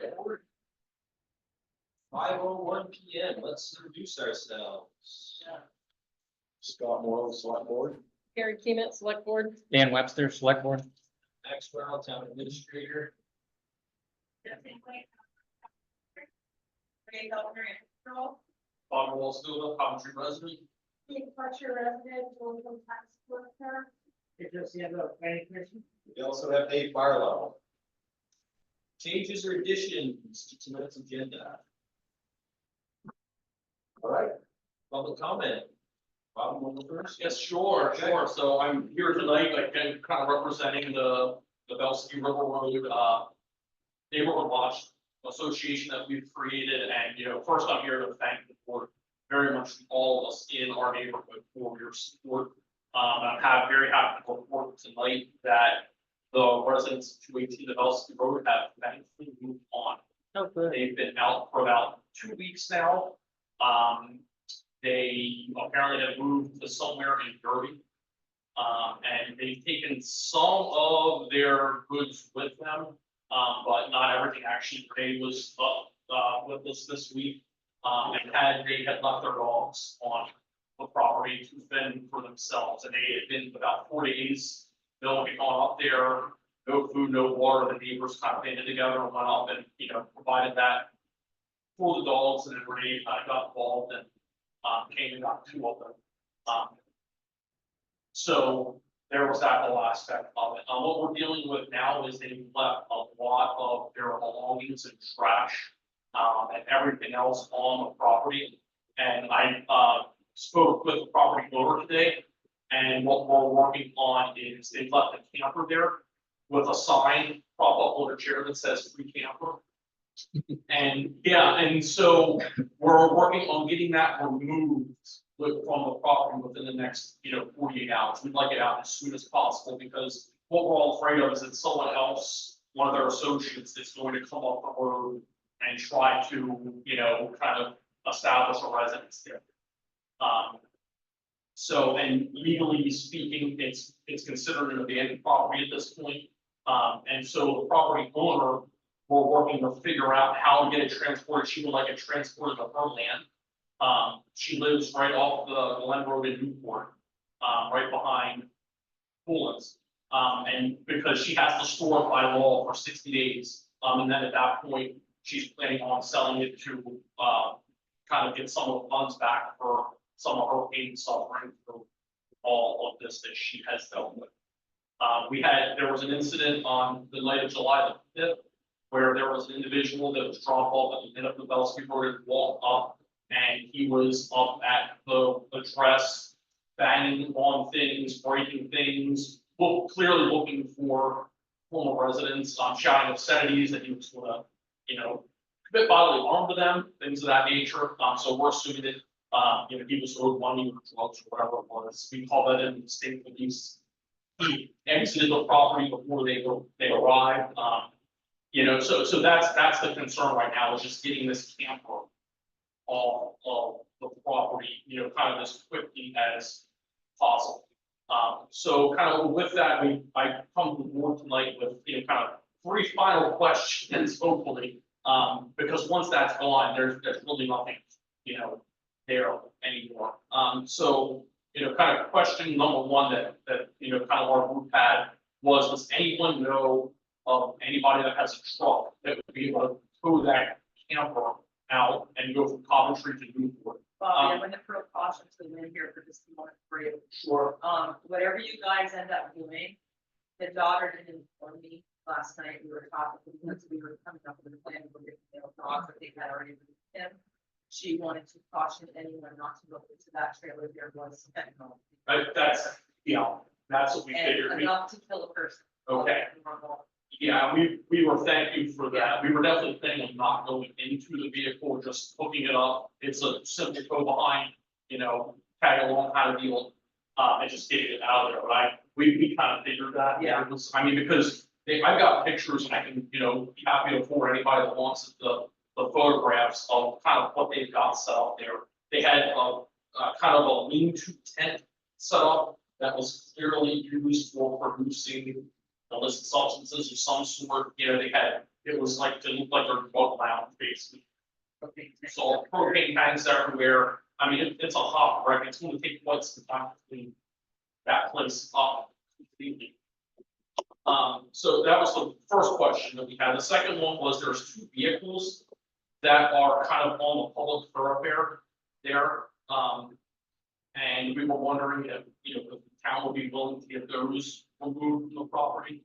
forward. 5:01 p.m. Let's introduce ourselves. Scott Morrow, Select Board. Gary Keeman, Select Board. Dan Webster, Select Board. Max Brown, Town Administrator. Bob Wallstova, Coventry resident. Departure resident, local tax collector. We also have Dave Barlow. Changes or additions to tonight's agenda? All right, public comment. Bob, you want to go first? Yes, sure. So I'm here tonight, like, kind of representing the Belsky River Road, Neighborhood Watch Association that we've created. And, first I'm here to thank the board very much, all of us in our neighborhood for your support. I'm very happy to report tonight that the residents of 218 the Belsky Road have thankfully moved on. They've been out for about 2 weeks now. They apparently have moved to somewhere in Derby. And they've taken some of their goods with them, but not everything. Actually, Ray was with us this week. And they had left their dogs on the property to fend for themselves. And they had been about 4 days. They'll be gone up there, no food, no water. The neighbors kind of banded together and went up and, provided that for the dogs. And then Renee kind of got involved and came and got 2 of them. So there was that whole aspect of it. What we're dealing with now is they've left a lot of their belongings and trash and everything else on the property. And I spoke with the property owner today, and what we're working on is they've left a camper there with a sign prop up on a chair that says free camper. And and so we're working on getting that removed from the property within the next 48 hours. We'd like it out as soon as possible, because what we're all afraid of is that someone else, one of their associates, is going to come up the road and try to kind of establish a residence there. So, and legally speaking, it's considered an abandoned property at this point. And so the property owner, we're working to figure out how to get it transported. She would like it transported to her land. She lives right off the Glen Road in Newport, right behind Coolins. And because she has to store it by law for 60 days. And then at that point, she's planning on selling it to kind of get some of the funds back for some of her pain and suffering for all of this that she has dealt with. There was an incident on the night of July the 5th, where there was an individual that was dropped off at the end of the Belsky Road and walked up, and he was up at the address, banging on things, breaking things, clearly looking for former residents, shouting obscenities that he was going to, commit bodily harm to them, things of that nature. So we're assuming that, he was owed money or drugs or whatever it was. We call that in the state police. He exited the property before they arrived. So that's the concern right now, is just getting this camper off of the property, kind of as quickly as possible. So kind of with that, I come to the board tonight with, kind of 3 final questions, hopefully. Because once that's gone, there's really nothing, there anymore. So, kind of question number 1 that kind of our group had was, does anyone know of anybody that has a truck that would be able to tow that camper out and go from Coventry to Newport? I'm going to throw caution to the wind here for just a moment for you. Sure. Whatever you guys end up doing, the daughter didn't inform me last night. We were talking because we were coming up with a plan for the dogs that they had already with him. She wanted to caution anyone not to go into that trailer. There was fentanyl. That's what we figured. And enough to kill a person. Okay. Yeah, we were thank you for that. We were definitely planning on not going into the vehicle, just hooking it up. It's a simple go behind, tag along kind of deal, and just getting it out of there. But we kind of figured that. Yeah. It was, because I've got pictures, and I can, be happy to forward anybody that wants the photographs of kind of what they've got set up there. They had a kind of a lean-to tent set up that was clearly used for producing illicit substances of some sort. They had it was like, it looked like a drug lounge, basically. Okay. So propane tanks everywhere, I mean, it's a hot wreck, it's gonna take quite some time to clean that place up completely. So that was the first question that we had. The second one was there's two vehicles that are kind of on the public thoroughfare there. And we were wondering if, you know, if the town would be willing to get those removed from the property.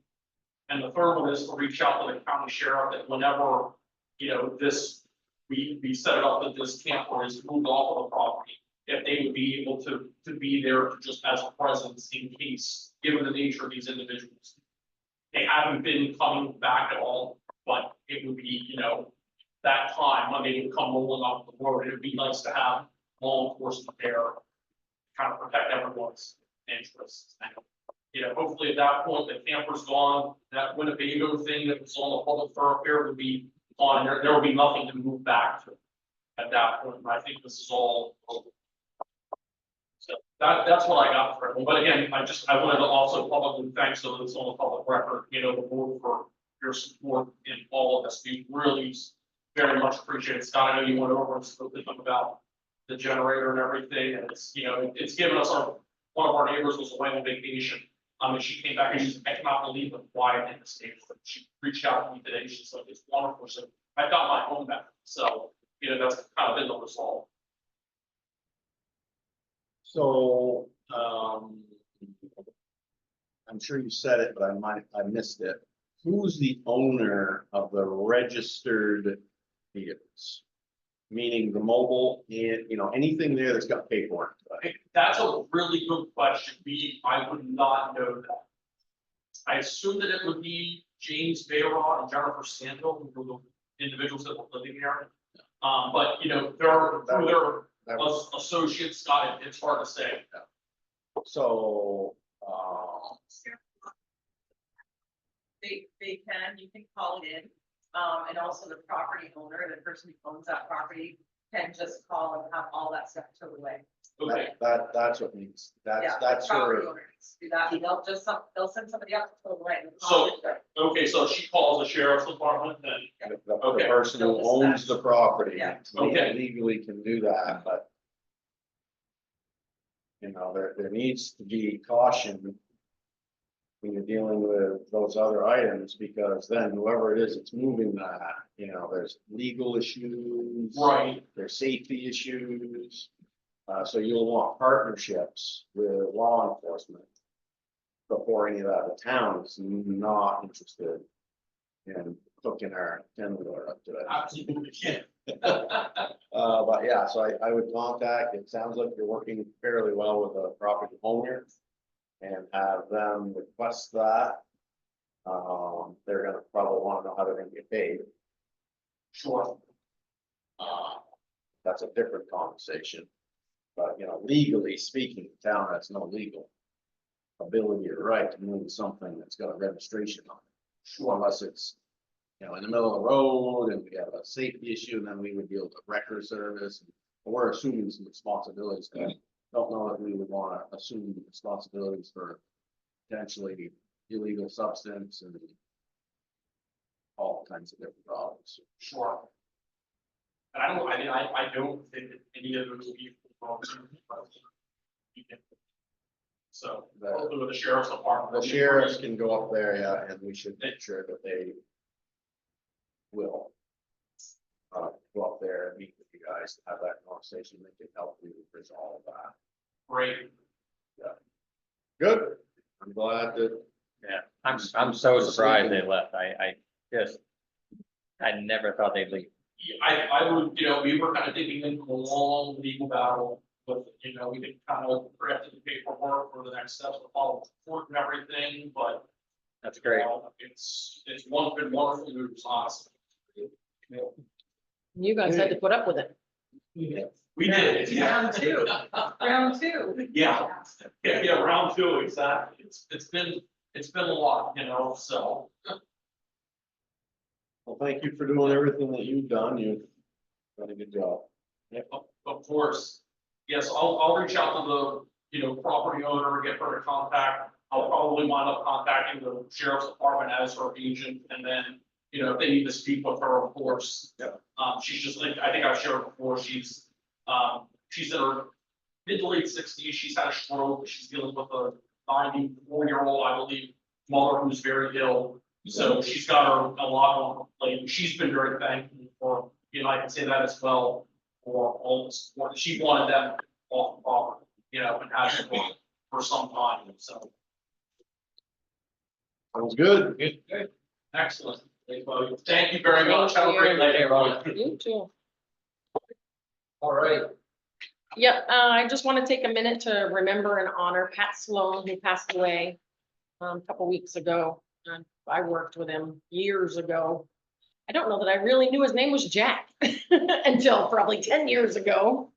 And the third one is to reach out to the county sheriff that whenever, you know, we set it up that this camper is moved off of the property, if they would be able to be there just as a presence in case, given the nature of these individuals. They haven't been coming back at all, but it would be, you know, that time when they would come rolling off the road, it would be nice to have law enforcement there, kind of protect everyone's interests. And, you know, hopefully at that point, the camper's gone, that Winnebago thing that was on the public thoroughfare would be on, there will be nothing to move back to at that point, and I think this is all over. So that's what I got for it, but again, I wanted to also publicly thank, so that it's on the public record, you know, the board for your support in all of this, we really very much appreciate it. Scott, I know you went over and spoke to them about the generator and everything, and it's, you know, it's given us one of our neighbors was away on vacation. And she came back and she said, I cannot believe the quiet in the state. She reached out to me today. She said, it's wonderful. So I got my home back. So, you know, that's kind of been the result. So, I'm sure you said it, but I missed it. Who's the owner of the registered vehicles? Meaning the mobile and, you know, anything there that's got paperwork. That's a really good question. I would not know that. I assume that it would be James Bayrod and Jennifer Sandville, who were the individuals that were living there. But you know, their associates, Scott, it's hard to say. So, They can, you can call it in, and also the property owner, the person who owns that property, can just call and have all that stuff towed away. Okay, that's what means, Yeah, that's property her, owner needs to do that, they'll send somebody out to tow it away. and So- call it. okay, so she calls the sheriff's department then. the Okay. person who owns the property. Yeah. Okay. Legally can do that, but. You know, there needs to be caution. When you're dealing with those other items, because then whoever it is that's moving that, you know, there's legal issues. Right. There's safety issues. So you'll want partnerships with law enforcement. Before any of that, the town is not interested in hooking our ten-wheeler up to it. Absolutely, yeah. But yeah, so I would contact, it sounds like you're working fairly well with the property owner. And have them request that. They're gonna probably wanna know how they're gonna get paid. Sure. That's a different conversation. But, you know, legally speaking, the town has no legal ability or right to move something that's got a registration on it. Sure. Unless it's, you know, in the middle of the road and we have a safety issue, and then we would deal with record service. We're assuming some responsibilities. Don't know that we would wanna assume the responsibilities for potentially illegal substance and all kinds of different problems. Sure. And I don't think that any of those people. So, hopefully with the sheriff's department. The sheriffs can go up there, yeah, and we should make sure that they will go up there and meet with you guys to have that conversation. They can help you resolve that. Great. Good. I'm glad that. Yeah, I'm so surprised they left. I never thought they'd leave. I would, you know, we were kind of digging into a long legal battle with, you know, we did kind of drafted the paperwork for the next steps to follow the court and everything, but. That's great. It's been wonderful news, honestly. You guys had to put up with it. We did, yeah. Round two. Round two. Yeah, round two, exactly. It's been a lot, you know, so. Well, thank you for doing everything that you've done. You've done a good job. Yeah, of course. Yes, I'll reach out to the, you know, property owner, get her to contact. I'll probably wind up contacting the sheriff's department as her agent, and then, you know, if they need to speak with her, of course. Yeah. She's just like, I think I've shared before, she's in her mid to late sixties, she's had a stroke, she's dealing with a 94-year-old, I believe, mother who's very ill. So she's got her a lot on her plate. She's been very thankful for, you know, I can say that as well, for all the support. She wanted them off the property, you know, and has been for some time, so. Sounds good. Good. Excellent. Thank you very much. Have a great night, everyone. You too. All right. Yep, I just want to take a minute to remember and honor Pat Sloan, who passed away a couple weeks ago. I worked with him years ago. I don't know that I really knew his name was Jack until probably 10 years ago.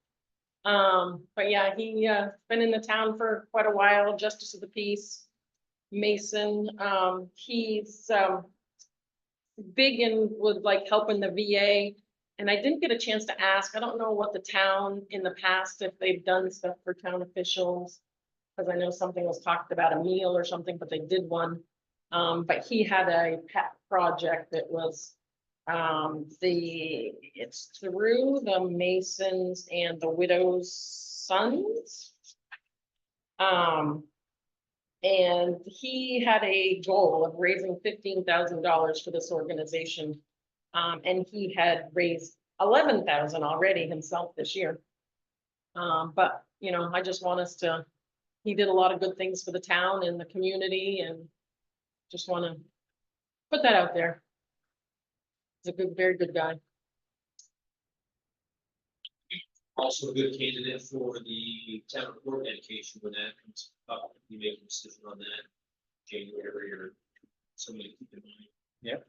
But yeah, he been in the town for quite a while, Justice of the Peace, Mason. He's big in with like helping the VA. And I didn't get a chance to ask, I don't know what the town in the past, if they've done stuff for town officials. Because I know something was talked about a meal or something, but they did one. But he had a pet project that was it's through the Masons and the Widows' Sons. And he had a goal of raising $15,000 for this organization. And he had raised 11,000 already himself this year. But, you know, I just want us to, he did a lot of good things for the town and the community, and just want to put that out there. He's a good, very good guy. Also a good candidate for the town report dedication when that comes up. You make a decision on that. January or somebody keep in mind. Yep.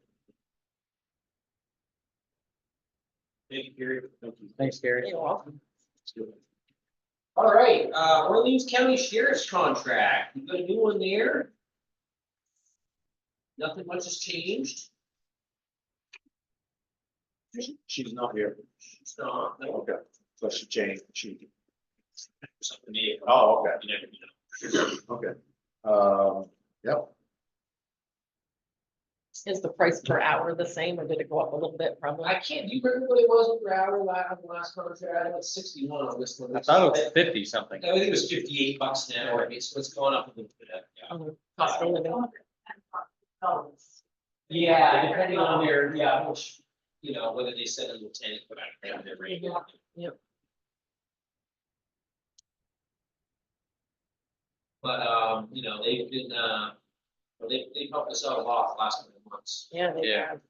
Thank you, Gary. Thanks, Gary. You're welcome. All right, Orleans County Sheriff's contract. You got a new one there? Nothing much has changed. She's not here. It's not, no, Okay, so she changed, something new. oh, okay, You never know. okay. Yep, Is the price per hour the same, or did it go up a little bit probably? I can't, do you remember what it was per hour last contract? I know it's 61 on this one. I thought it was 50 something. I think it was $58 an hour. I mean, so it's gone up a little bit. Yeah. Cost of living. Yeah, depending on their, yeah, which, you know, whether they set a lieutenant, but I don't have their rate. Yep. But, you know, they've been, they've helped us out a lot the last couple of months. Yeah, they Yeah. have.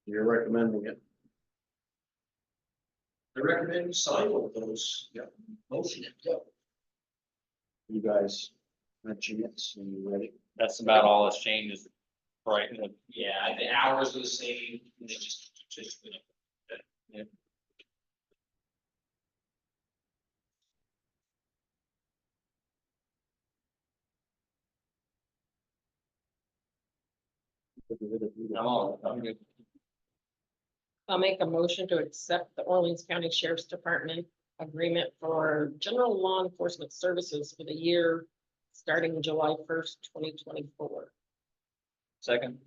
you're recommending it. I recommend you sign all of those. Yeah. Motion it, yeah. You guys mentioned it, so you ready? That's about all that's changed is right. Yeah, the hours are the same, and they just, you know. I'm good. I'll make a motion to accept the Orleans County Sheriff's Department agreement for general law enforcement services for the year starting July 1st, 2024. Second.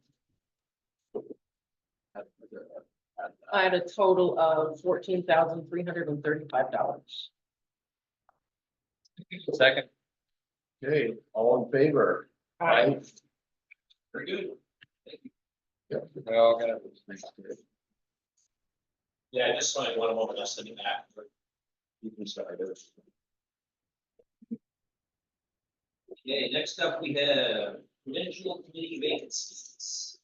I had a total of $14,335. Second. Okay, all in favor? Aye. Very good. We all got it. Yeah, I just signed one moment, I'll send it back. You can start it. Okay, next up, we have Prudential Committee vacancies.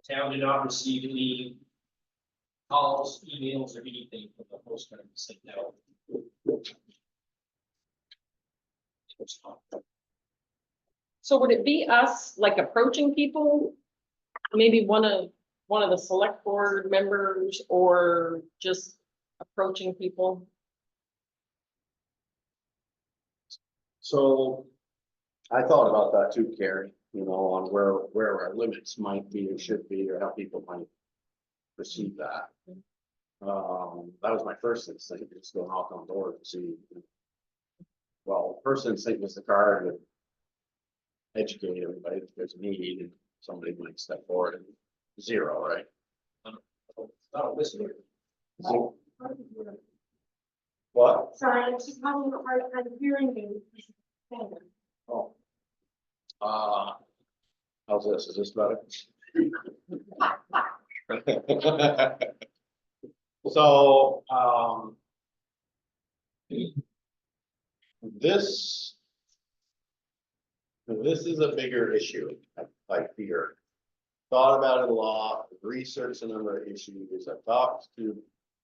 The town did not receive any calls, emails, or anything from the post office sent out. So would it be us like approaching people? Maybe one of the select board members, or just approaching people? So I thought about that too, Carrie, on where our limits might be or should be, or how people might perceive that. That was my first instinct, just go knock on doors and see. Well, first instinct was the card would educate everybody if there's a need, and somebody might step forward and zero, right? Oh, listen here. So, what? Sorry, I'm just having a hard time hearing you. Oh. How's this? Is this better? So, this is a bigger issue, I fear. Thought about it a lot, researched a number of issues. I've talked to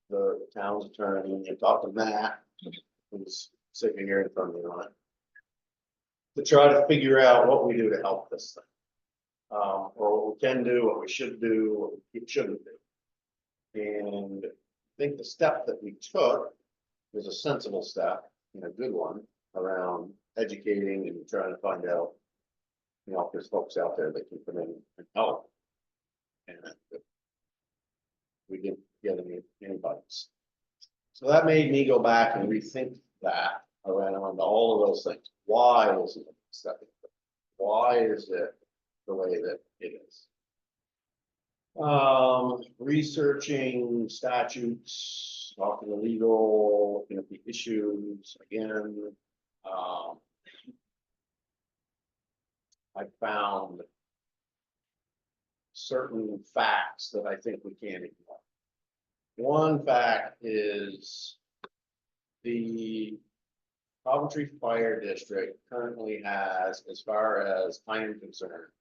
the town's attorney, I talked to Matt, who's sitting here in front of me on it, to try to figure out what we do to help this thing. Or what we can do, what we should do, what we shouldn't do. And I think the step that we took was a sensible step and a good one around educating and trying to find out, if there's folks out there that can come in and help. And we didn't get any bites. So that made me go back and rethink that around all of those things. Why is it stepping? Why is it the way that it is? Researching statutes, talking to legal, looking at the issues again. I found certain facts that I think we can't ignore. One fact is the Coventry Fire District currently has, as far as I am concerned,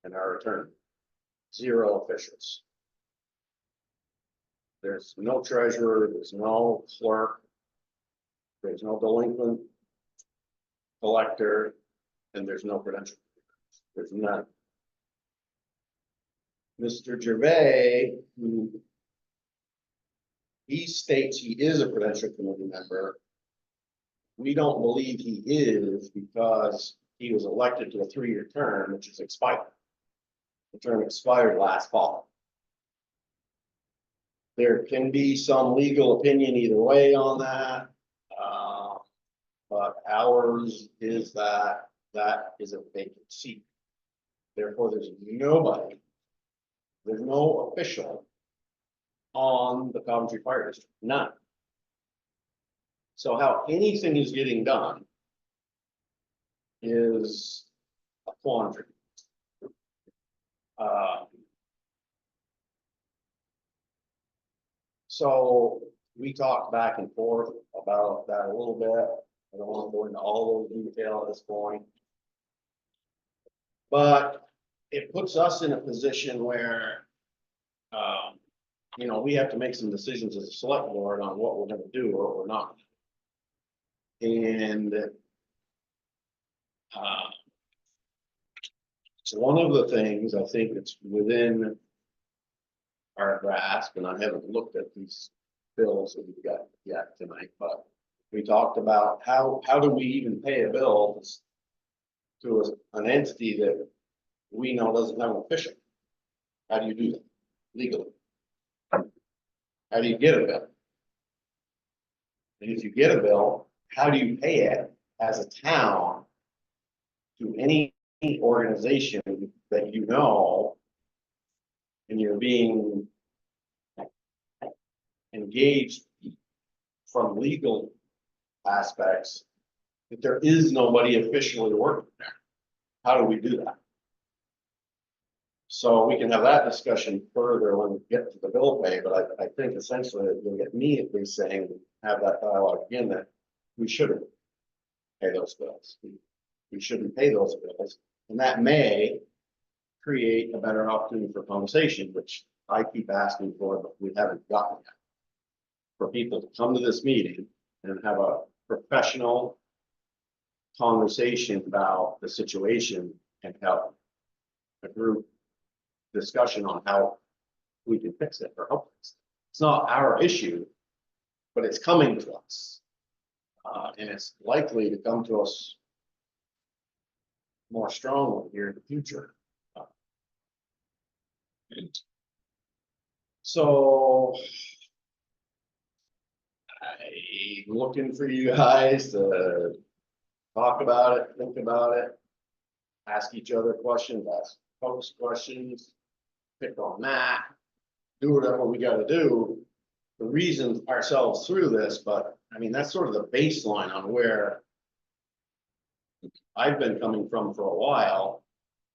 and our attorney, 0 officials. There's no treasurer, there's no clerk, there's no delinquent collector, and there's no credential. There's none. Mr. Gervais, he states he is a credential committee member. We don't believe he is because he was elected to a 3-year term, which is expired. The term expired last fall. There can be some legal opinion either way on that. But ours is that is a vacant seat. Therefore, there's no official on the Coventry Fire District, none. So how anything is getting done is a quandary. So we talked back and forth about that a little bit. I don't want to go into all those details at this point. But it puts us in a position where, we have to make some decisions as a select board on what we're going to do or what we're not. And so one of the things I think that's within our grasp, and I haven't looked at these bills that we've got yet tonight, but we talked about how do we even pay a bill to an entity that we know doesn't have an official? How do you do that legally? How do you get a bill? And if you get a bill, how do you pay it as a town to any organization that you know and you're being engaged from legal aspects that there is nobody officially working there? How do we do that? So we can have that discussion further when we get to the bill pay, but I think essentially you'll get me at least saying, have that dialogue again, that we shouldn't pay those bills. We shouldn't pay those bills, and that may create a better opportunity for conversation, which I keep asking for, but we haven't gotten yet. For people to come to this meeting and have a professional conversation about the situation and have a group discussion on how we can fix it or help fix it. It's not our issue, but it's coming to us. And it's likely to come to us more strongly here in the future. So I'm looking for you guys to talk about it, think about it, ask each other questions, ask folks questions, pick on Matt, do whatever we gotta do to reason ourselves through this, but I mean, that's sort of the baseline on where I've been coming from for a while.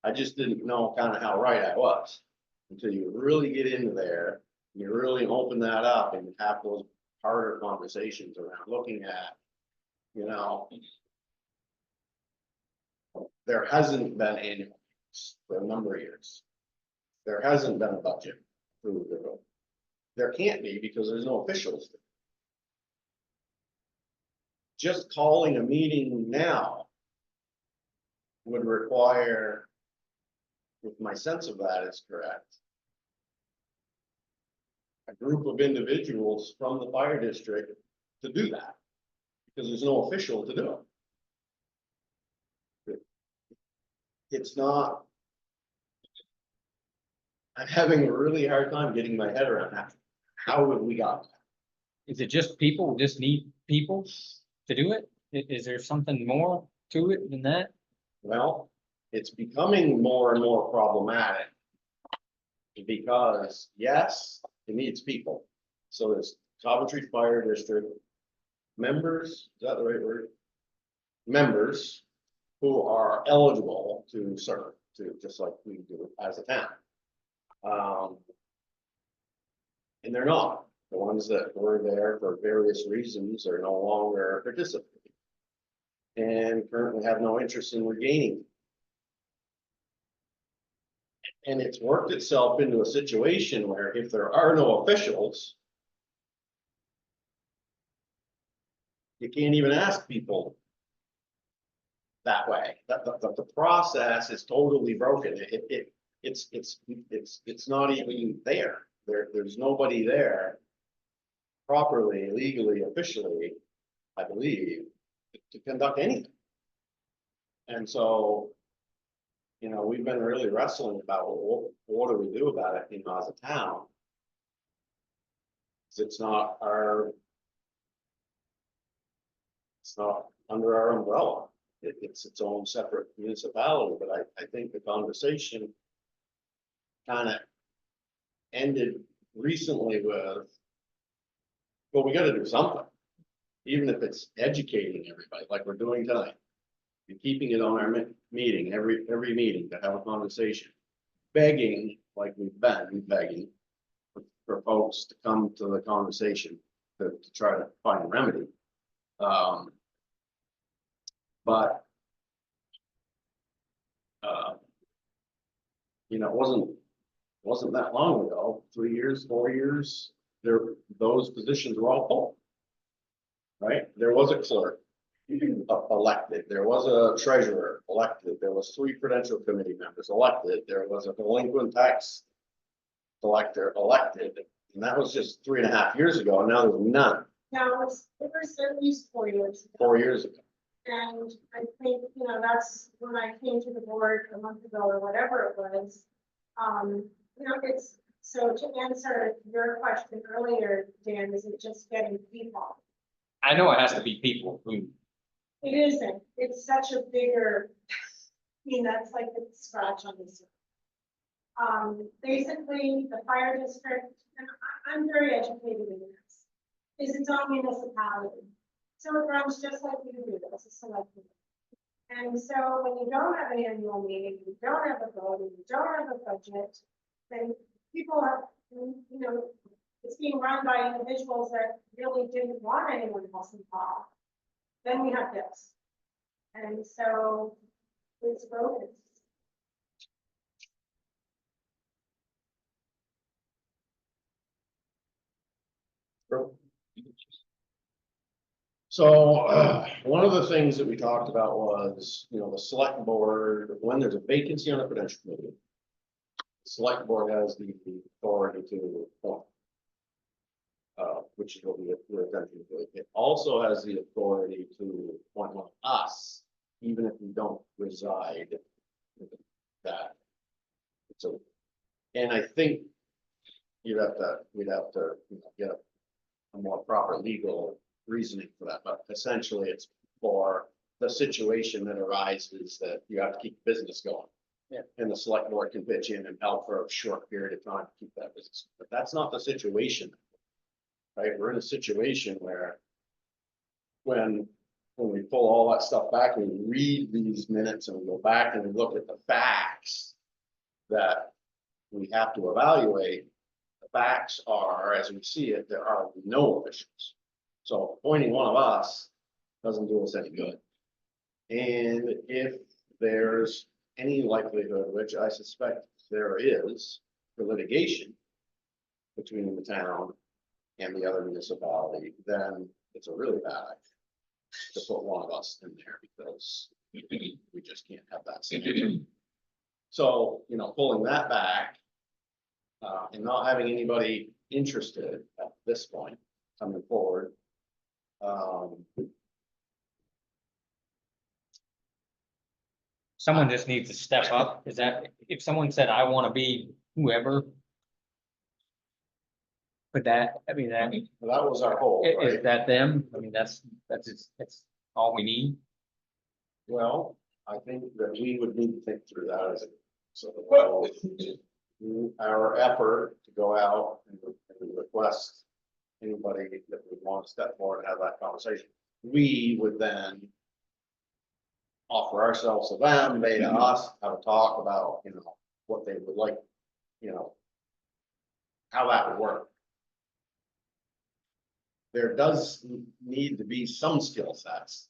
I just didn't know kind of how right I was until you really get into there, and you really open that up and have those harder conversations around looking at, you know, there hasn't been annual for a number of years. There hasn't been a budget approved. There can't be because there's no officials. Just calling a meeting now would require, if my sense of that is correct, a group of individuals from the fire district to do that, because there's no official to do it. It's not, I'm having a really hard time getting my head around that. How have we got that? Is it just people, we just need people to do it? Is there something more to it than that? Well, it's becoming more and more problematic. Because, yes, it needs people. So there's Coventry Fire District members, is that the right word? Members who are eligible to serve, to just like we do as a town. And they're not. The ones that were there for various reasons are no longer participating. And currently have no interest in regaining. And it's worked itself into a situation where if there are no officials, you can't even ask people that way. The process is totally broken. It's not even there. There's nobody there properly, legally, officially, I believe, to conduct anything. And so, you know, we've been really wrestling about what do we do about it, you know, as a town. It's not under our umbrella. It's its own separate municipality, but I think the conversation kind of ended recently with, well, we got to do something, even if it's educating everybody like we're doing tonight. And keeping it on our meeting, every meeting to have a conversation, begging, like we've been begging for folks to come to the conversation to try to find a remedy. But you know, it wasn't that long ago, 3 years, 4 years, those positions were all full. Right? There was a clerk elected, there was a treasurer elected, there was 3 prudential committee members elected, there was a delinquent tax collector elected, and that was just 3.5 years ago, and now there's none. Now, it was at least 4 years ago. 4 years ago. And I think, you know, that's when I came to the board a month ago or whatever it was. You know, it's, so to answer your question earlier, Dan, is it just getting people? I know it has to be people who, It isn't, it's such a bigger, I mean, that's like a scratch on the surface. Basically, the fire district, and I'm very educated in this, is its own municipality. So it runs just like we do as a select board. And so when you don't have an annual meeting, you don't have a vote, and you don't have a budget, then people are, you know, it's being run by individuals that really didn't want anyone else involved. Then we have this. And so it's broken. So one of the things that we talked about was, you know, the select board, when there's a vacancy on a prudential committee, the select board has the authority to appoint which is what we're attempting to do. It also has the authority to appoint one of us, even if we don't reside in that. So, and I think we'd have to, you know, get a more proper legal reasoning for that, but essentially it's for the situation that arises that you have to keep business going. Yeah. And the select board can pitch in and help for a short period of time to keep that business, but that's not the situation. Right, we're in a situation where when we pull all that stuff back and we read these minutes and we go back and we look at the facts that we have to evaluate, the facts are, as we see it, there are no officials. So appointing one of us doesn't do us any good. And if there's any likelihood, which I suspect there is, for litigation between the town and the other municipality, then it's a really bad idea to put one of us in there because we just can't have that scenario. So, you know, pulling that back and not having anybody interested at this point coming forward. Someone just needs to step up. Is that, if someone said, I want to be whoever? But that, I mean, that, That was our hope, is right? that them? I mean, that's all we need. Well, I think that we would need to think through that as a, so our effort to go out and request anybody that would want to step forward and have that conversation. We would then offer ourselves to them, they to us, have a talk about, you know, what they would like, you know, how that would work. There does need to be some skill sets.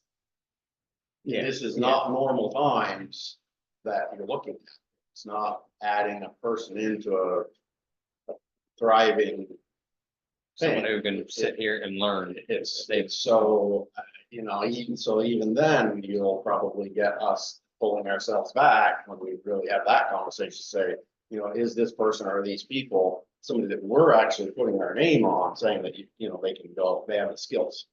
Yeah, This is not normal times that you're looking at. It's not adding a person into a thriving Someone thing. who can sit here and learn. It's so, you know, even then, you'll probably get us pulling ourselves back when we really have that conversation, say, you know, is this person or these people somebody that we're actually putting our name on, saying that, you know, they can go, they have the skills,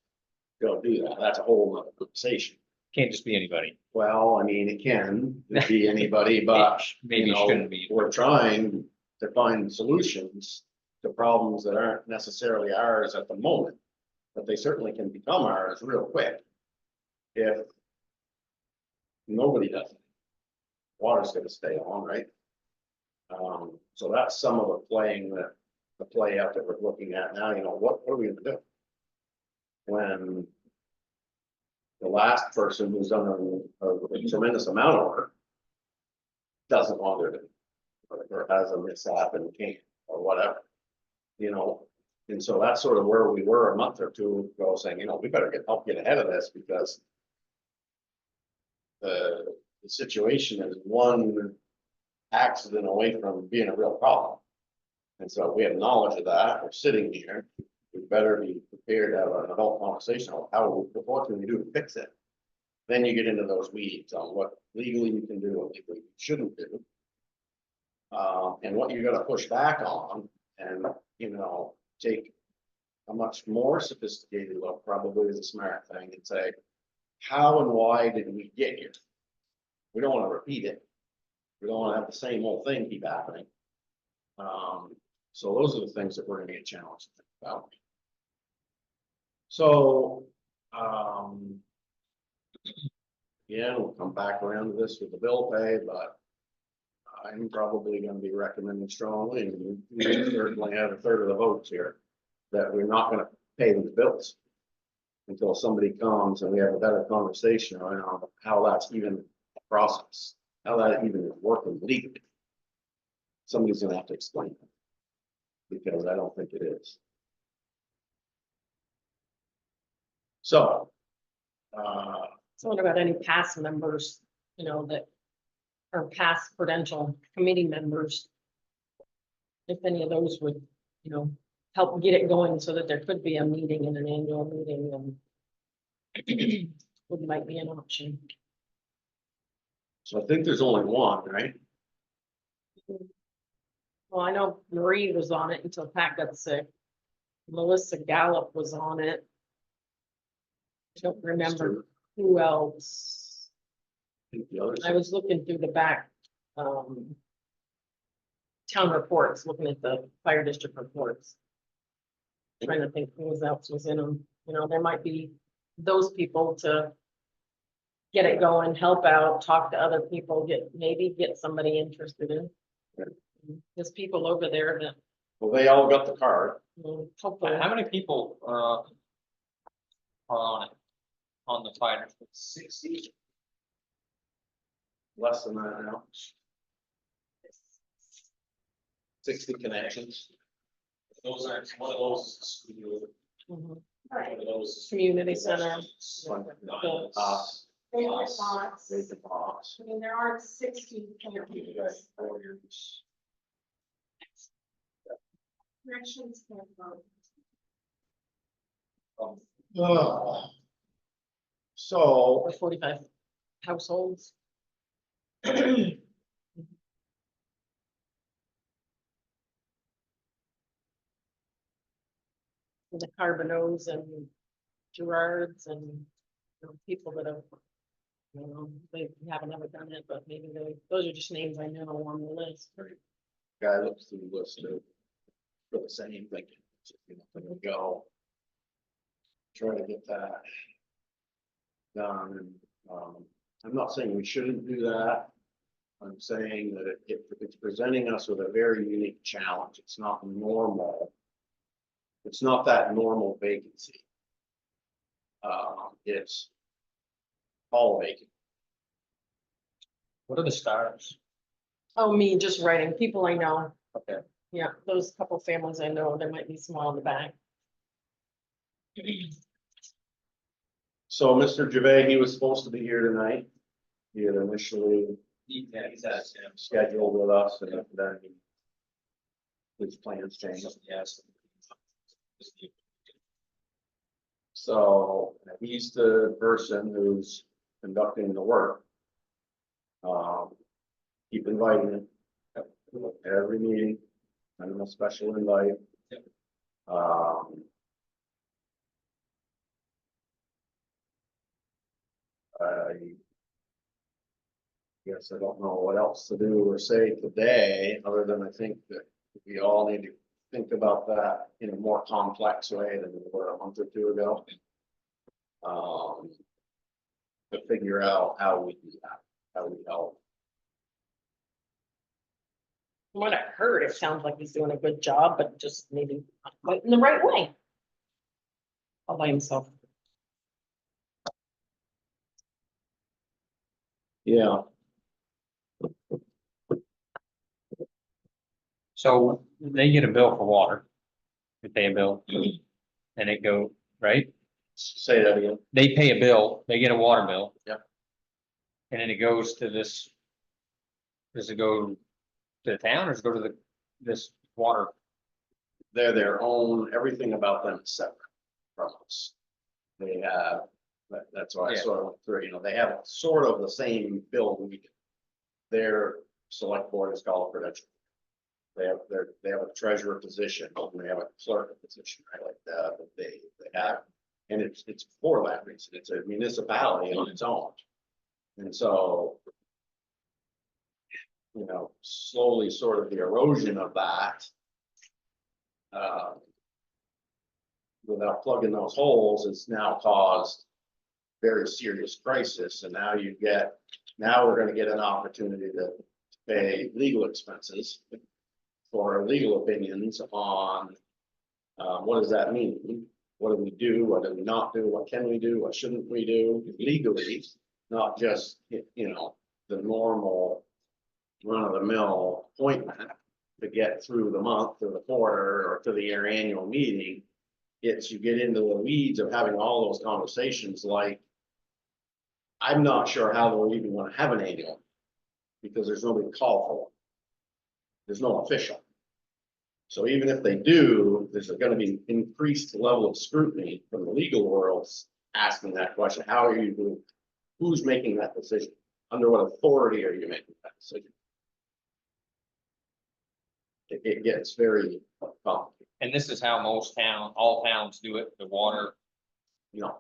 go do that. That's a whole nother conversation. Can't just be anybody. Well, I mean, it can be anybody, but Maybe you it know, shouldn't be. we're trying to find solutions to problems that aren't necessarily ours at the moment, but they certainly can become ours real quick. If nobody does it, water's gonna stay on, right? So that's some of the play out that we're looking at now, you know, what are we gonna do? When the last person who's done a tremendous amount of work doesn't want to do it, or has a mishap and can't, or whatever, you know? And so that's sort of where we were a month or two ago, saying, you know, we better help get ahead of this because the situation is one accident away from being a real problem. And so we have knowledge of that, we're sitting here, we better be prepared to have an adult conversation on what can we do to fix it? Then you get into those weeds on what legally you can do, what legally you shouldn't do. And what you're gonna push back on, and, you know, take a much more sophisticated look, probably is a smart thing, and say, how and why did we get here? We don't wanna repeat it. We don't wanna have the same old thing keep happening. So those are the things that we're gonna get challenged about. So, yeah, we'll come back around to this with the bill pay, but I'm probably gonna be recommending strongly, and we certainly have a third of the votes here, that we're not gonna pay these bills until somebody comes and we have a better conversation around how that's even a process, how that even is working legally. Somebody's gonna have to explain it, because I don't think it is. So, So what about any past members, you know, that are past prudential committee members? If any of those would, you know, help get it going so that there could be a meeting and an annual meeting and would might be an option. so I think there's only one, right? Well, I know Marie was on it until Pat got sick. Melissa Gallup was on it. I don't remember who else. I think the others. I was looking through the back, town reports, looking at the fire district reports. Trying to think who else was in them, you know, there might be those people to get it going, help out, talk to other people, maybe get somebody interested in. There's people over there that, Well, they all got the card. hopefully, How many people are on it, on the fighters? 60. Less than that now. 60 connections. Those aren't, one of those is the studio, mhm, Right, one of those is. community center. vacant lots. Vacant lots. I mean, there aren't 60 connections. Connections can't vote. So, Or 45 households. The Carbonos and Gerards and, you know, people that have, you know, they haven't ever done it, but maybe those are just names I know on the list. guy looks through the list of, for the same thing, you know, gonna go. Try to get that done, and, I'm not saying we shouldn't do that. I'm saying that it's presenting us with a very unique challenge. It's not normal. It's not that normal vacancy. It's all vacant. What are the stars? Oh, me just writing, people I know. Okay. Yeah, those couple families I know, there might be small in the back. So Mr. Gervais, he was supposed to be here tonight. He had initially Yeah, he's at, scheduled with us, and then his plans changed. yes. So he's the person who's conducting the work. Keep inviting him. Every meeting, I'm a special invite. Yep. I guess I don't know what else to do or say today, other than I think that we all need to think about that in a more complex way than we were a month or two ago. To figure out how we do that, how we help. From what I heard, it sounds like he's doing a good job, but just maybe not quite in the right way. All by himself. Yeah. So they get a bill for water. They pay a bill. And it go, right? Say that again. They pay a bill, they get a water bill. Yep. And then it goes to this. Does it go to the town or does it go to this water? They're their own, everything about them is separate from us. They have, that's why I Yeah. sort of went through, you know, they have sort of the same bill we do. Their select board is called credential. They have a treasurer position, and they have a clerk position, right, like that, they have. And it's for that reason, it's a municipality on its own. And so, you know, slowly sort of the erosion of that. Without plugging those holes, it's now caused very serious crisis, and now we're gonna get an opportunity to pay legal expenses for legal opinions on what does that mean? What do we do? What do we not do? What can we do? What shouldn't we do legally? Not just, you know, the normal run-of-the-mill appointment to get through the month or the quarter or to your annual meeting. You get into the weeds of having all those conversations, like, I'm not sure how they'll even want to have an annual, because there's nobody to call for. There's no official. So even if they do, there's gonna be increased level of scrutiny from the legal world asking that question, how are you doing? Who's making that decision? Under what authority are you making that decision? it gets very complicated, And this is how all towns do it, the water. you know.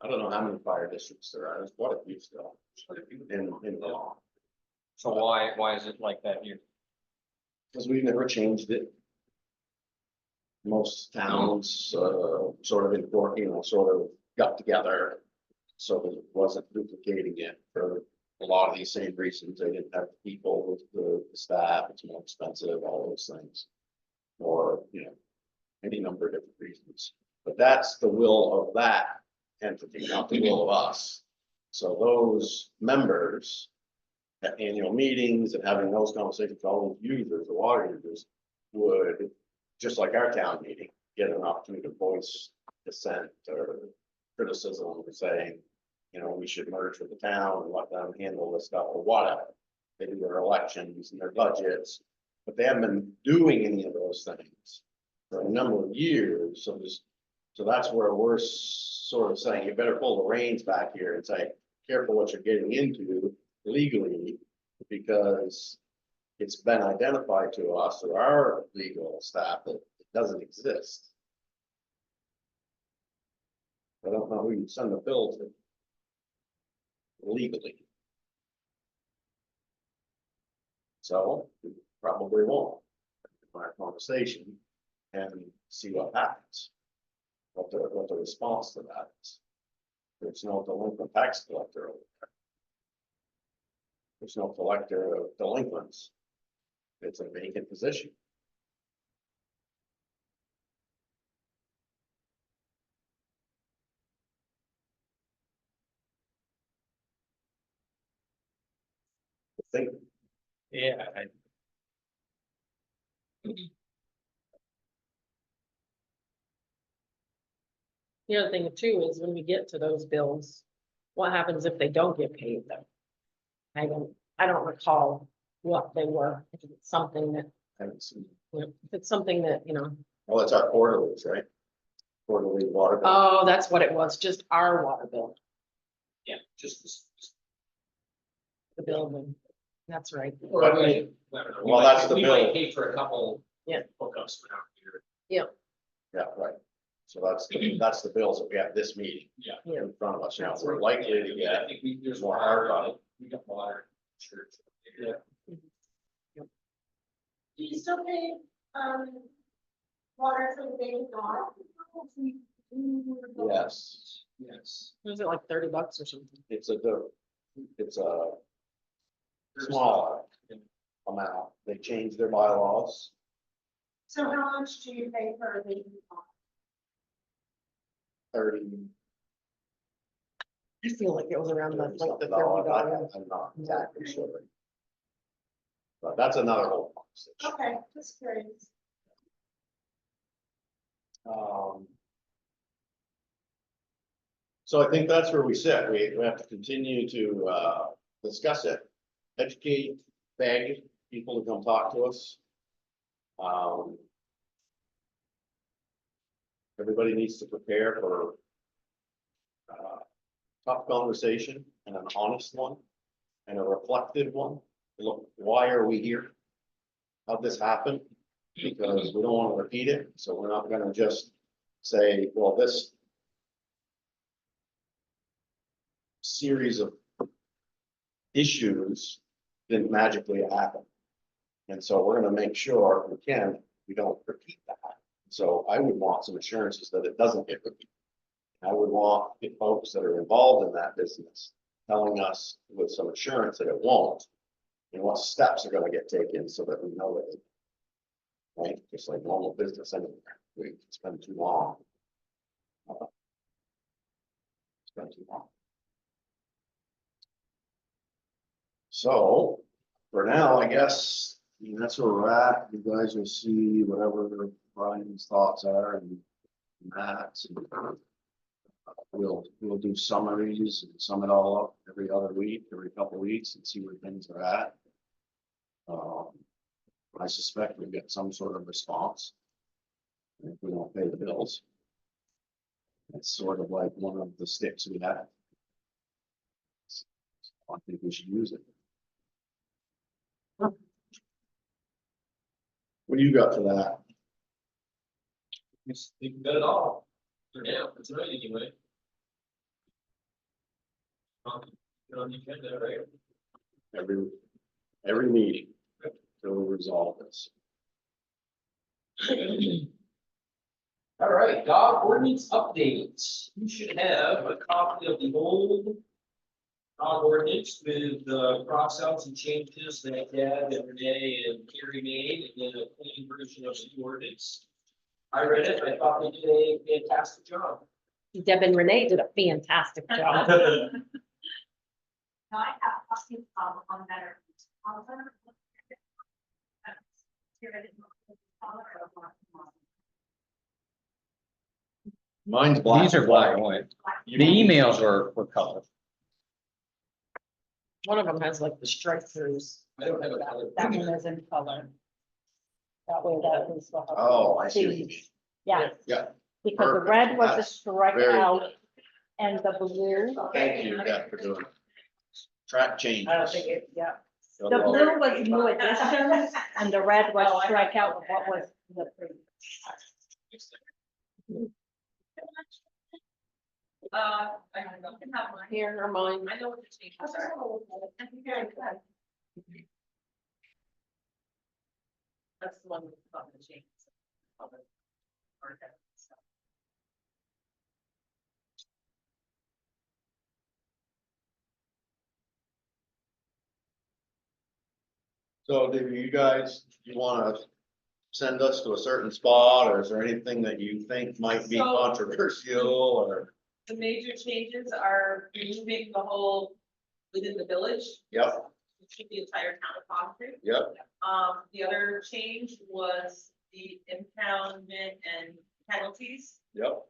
I don't know how many fire districts there are, there's quite a few still, in Vermont. So why is it like that here? Because we've never changed it. Most towns, sort of sort of got together. So that it wasn't duplicating it for a lot of these same reasons. They didn't have people with the staff, it's more expensive, all those things. Or, any number of different reasons. But that's the will of that entity, not the will of us. So those members at annual meetings and having those conversations, with all those users, the water users, would, just like our town meeting, get an opportunity to voice dissent or criticism, saying, we should merge with the town and let them handle this stuff or whatever. They do their elections and their budgets, but they haven't been doing any of those things for a number of years. So that's where we're sort of saying, you better pull the reins back here and say, careful what you're getting into legally, because it's been identified to us through our legal staff that it doesn't exist. I don't know who you send the bill to legally. So we probably won't have our conversation and see what happens. What the response to that is. There's no delinquent tax collector over there. There's no collector of delinquents. It's a vacant position. I think Yeah, The other thing too is when we get to those bills, what happens if they don't get paid though? I don't recall what they were, if it's something that, I haven't seen. if it's something that, Well, it's our quarterlies, right? Quarterly water bill. oh, that's what it was, just our water bill, Yeah, just. the building. That's right. Or But- we- Well, that's the we might bill. pay for a couple. Yeah. Hookups for now here. Yeah, right. So that's the bills that we have this meeting. Yeah. In front of us. Now, That's we're right. likely to Yeah, I get think there's more water, hard we got water, church. Yeah. Do you still pay, water for the baby dog? yes. Yes. Was it like $30 or something? It's a smaller amount. They changed their bylaws. So how much do you pay for a baby dog? 30. I feel like it was around the, like the something. $30. I'm not exactly sure. But that's another whole conversation. Okay, just curious. So I think that's where we sit. We have to continue to discuss it, educate, beg people to come talk to us. Everybody needs to prepare for tough conversation and an honest one and a reflective one. Look, why are we here? How'd this happen? Because we don't want to repeat it, so we're not gonna just say, well, this series of issues didn't magically happen. And so we're gonna make sure, if we can, we don't repeat that. So I would want some assurances that it doesn't get repeated. I would want the folks that are involved in that business telling us with some assurance that it won't. And what steps are gonna get taken so that we know that. Right, just like normal business anywhere, we spend too long. Spend too long. So, for now, I guess, that's where we're at. You guys will see whatever Brian's thoughts are and Matt's. And we'll do summaries and sum it all up every other week, every couple of weeks, and see where things are at. I suspect we'll get some sort of response if we don't pay the bills. It's sort of like one of the sticks we have. I think we should use it. What do you got for that? You got it all. For now, for tonight anyway. Get on the agenda, right? Every meeting, till we resolve this. All right, dog ordinance updates. You should have a copy of the old dog ordinance with cross outs and changes that Dad and Renee and Carrie made, and then a clean version of the ordinance. I read it, I thought they did a fantastic job. Deb and Renee did a fantastic job. Now I have copies on better. Mine's black. These are black and white. The emails were colored. One of them has like the strike throughs. I don't have a color. That one is in color. That way that was. Oh, I see what you mean. Yeah. Yeah. Because the Perfect. red was a That's strike very out good. and the blue, Thank you, Deb, for doing it. Track changes. I don't think it, yeah. The blue was new additions and the red was strike out of what was the previous. I don't know, can have mine. Here are mine. I know what the changes are. That's the one with the changes. So do you guys, you wanna send us to a certain spot, or is there anything that you think might be So- controversial, or? The major changes are removing the whole within the village. Yep, Which should the entire town of Concord. yep, The other change was the impoundment and penalties. yep,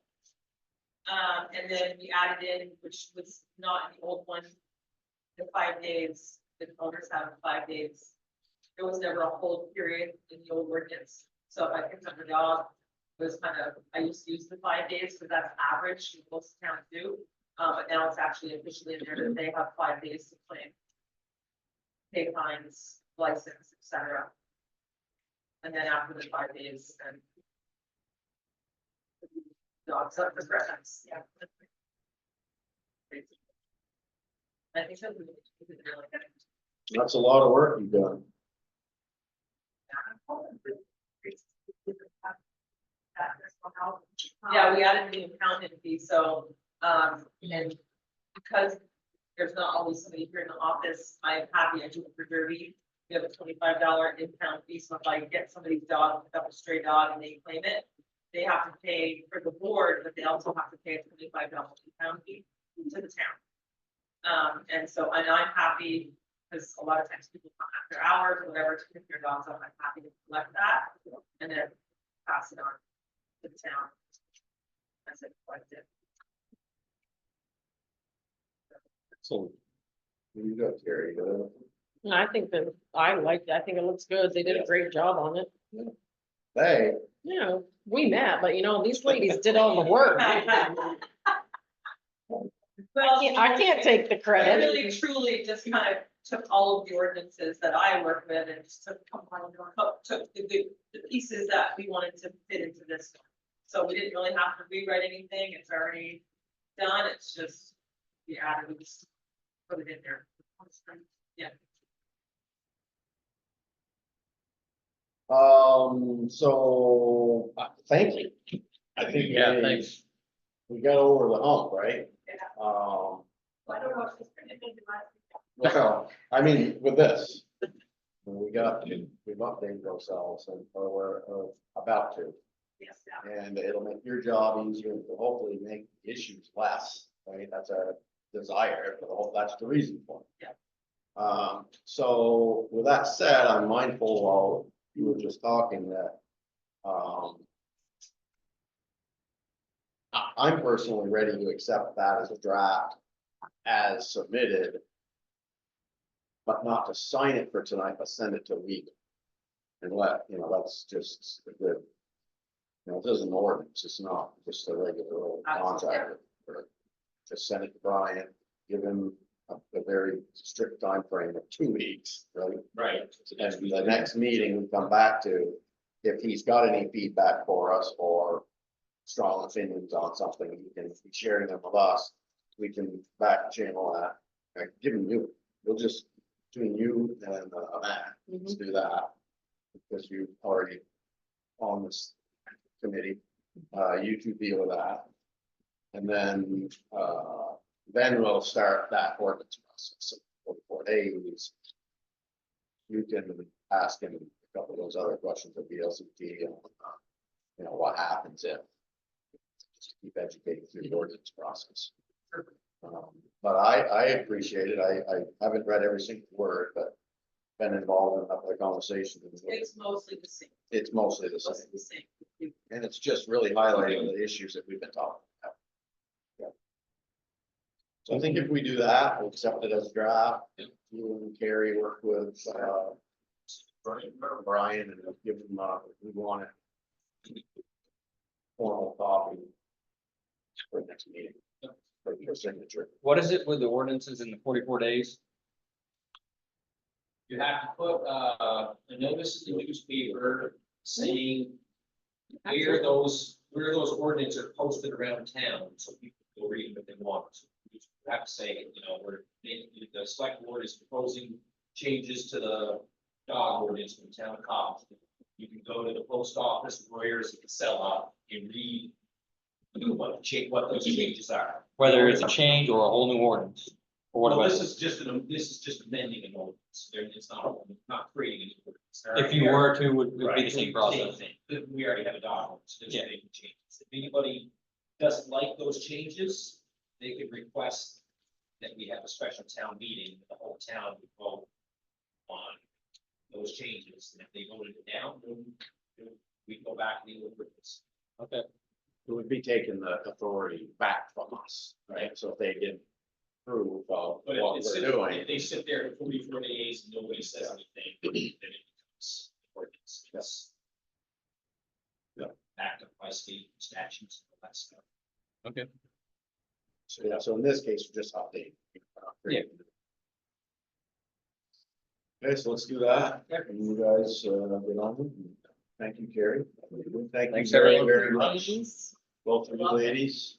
And then we added in, which was not in the old one, the 5 days, the owners have 5 days. There was never a hold period in the old ordinance, so if I picked up a dog, it was kind of, I used to use the 5 days, because that's average, most towns do. But now it's actually officially in there that they have 5 days to claim. Pay fines, license, etc. And then after the 5 days, then. Dogs up for grabs, yeah. I think so. that's a lot of work you've done. Yeah, we added the impoundment fee, so, and because there's not always somebody here in the office, I'm happy I do it for Derby. We have a $25 impound fee, so if I get somebody's dog, pick up a stray dog and they claim it, they have to pay for the board, but they also have to pay a $25 impound fee to the town. And so, and I'm happy, because a lot of times people come after hours, or whatever, to pick their dogs up, I'm happy to collect that, and then pass it on to the town. As it collected. So. You got Terry, And I think that, I liked it. I think it looks good. They did a great job on it. hey, You know, we met, but you know, these ladies did all the work. Well, I can't take the I credit. really truly just kind of took all of the ordinances that I work with and just took the pieces that we wanted to fit into this one. So we didn't really have to rewrite anything, it's already done, it's just, we added, we just put it in there. Yeah. so, thank you. I think. Yeah, thanks. We got over the hump, right? Yeah. Um, I don't know if she's gonna do well, I mean, with this. We've updated ourselves and, or we're about to, Yes, yeah. and it'll make your job easier, and hopefully make issues less, right? That's a desire, but that's the reason for it. Yeah. So with that said, I'm mindful while you were just talking that, I'm personally ready to accept that as a draft as submitted. But not to sign it for tonight, but send it to legal. And that's just the good. It isn't an ordinance, it's not just a regular old contract. Just send it to Brian, give him a very strict time frame of 2 weeks, right? Right. And the next meeting we come back to, if he's got any feedback for us or strong opinions on something, he can be sharing them with us. We can back channel that, like, give him you, we'll just, between you and Matt, let's do that. Because you already on this committee, you two deal with that. And then we'll start that ordinance process, 44 days. You can ask him a couple of those other questions of the LCT and what happens if. Just keep educating through the ordinance process. But I appreciate it. I haven't read every single word, but been involved in the conversation. It's mostly the same. It's mostly the Mostly same. the same. And it's just really highlighting the issues that we've been talking about. Yeah. So I think if we do that, we'll accept it as a draft. You and Carrie work with Brian and give him we want it. Formal copy for next meeting. For your signature. What is it with the ordinances in the 44 days? You have to put a notice in the newspaper saying where those ordinances are posted around town, so people can read them if they want. So you have to say, the select board is proposing changes to the dog ordinance from town of Cobb. You can go to the post office, lawyers, you can sell out and read what those changes are. Whether it's a change or a whole new ordinance? Or what Well, about, this is just amending an ordinance. It's not creating an ordinance. if you were to, would be Right, the same process? thing. We already have a document, so there's Yeah. no changes. If anybody doesn't like those changes, they could request that we have a special town meeting, the whole town would vote on those changes, and if they voted it down, then we go back and deal with this. Okay. It would be taking the authority back from us, right? So if they didn't approve of But what if we're it's, doing. if they sit there for 44 days and nobody says anything, then it becomes ordinance. Yes. Yeah. Backed up by state statutes and all that stuff. Okay. So yeah, so in this case, we're just updating. Yeah. Okay, so let's do that. And you guys, get on with it. Thank you, Carrie. Thank you Thanks, very, everyone. very much. Ladies. Both of you ladies.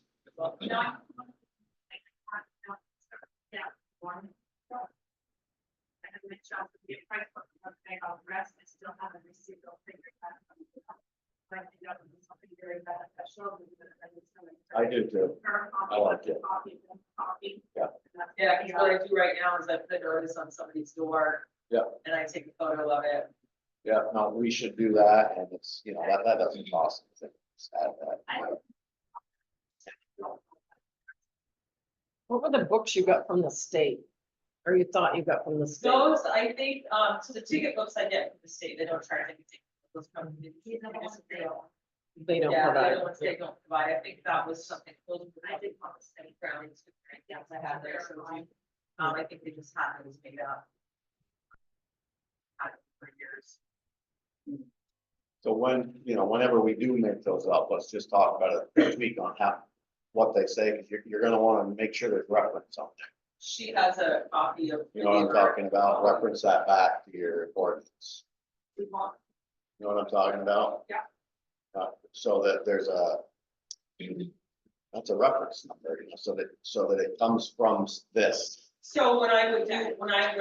I still haven't received those figures. I think that would be something very beneficial. I do too. I like it. Yeah, because what I do right now is I put a notice on somebody's door. Yeah. And I take a photo of it. Yeah, no, we should do that, and it's, that doesn't cost anything. Just add that. What were the books you got from the state? Or you thought you got from the state? Those, I think, so the ticket books I get from the state, they don't charge anything. Those come from the- They don't Yeah, provide. they're the ones they don't provide. I think that was something. I did want to send grounds. Yes, I have there. So, I think they just had those made up. Had it for years. So whenever we do make those up, let's just talk about it next week on what they say, because you're gonna wanna make sure there's reference on there. She has a copy of. You know what I'm talking about? Reference that back to your ordinance. We want. You know what I'm talking about? Yeah. So that there's that's a reference number, so that it comes from this. So when I would do, when I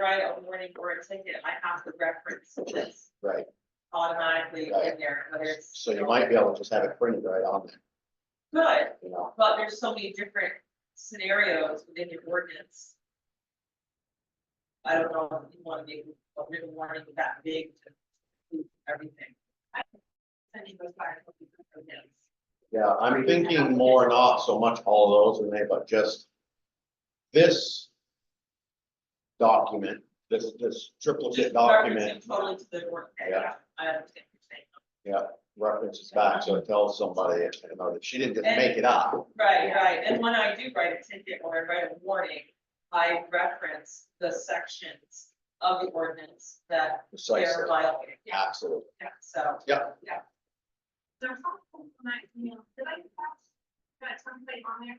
write a warning or a ticket, I have to reference this Right, automatically in Right. there, whether it's. so you might be able to just have it printed right on there, Good, you know? but there's so many different scenarios within your ordinance. I don't know if you want to make a written warning that big to include everything. Sending those back. Yeah, I'm thinking more, not so much all those in there, but just this document, this triplicate document. Totally to the ordinance. Yeah. I understand what you're saying. Yeah, references back, so it tells somebody, that she didn't just make it up. Right, and when I do write a ticket or I write a warning, I reference the sections of the ordinance that Precisely, they're violating. absolutely. Yeah, so. Yeah. Yeah. There's something when did I pass that template on there?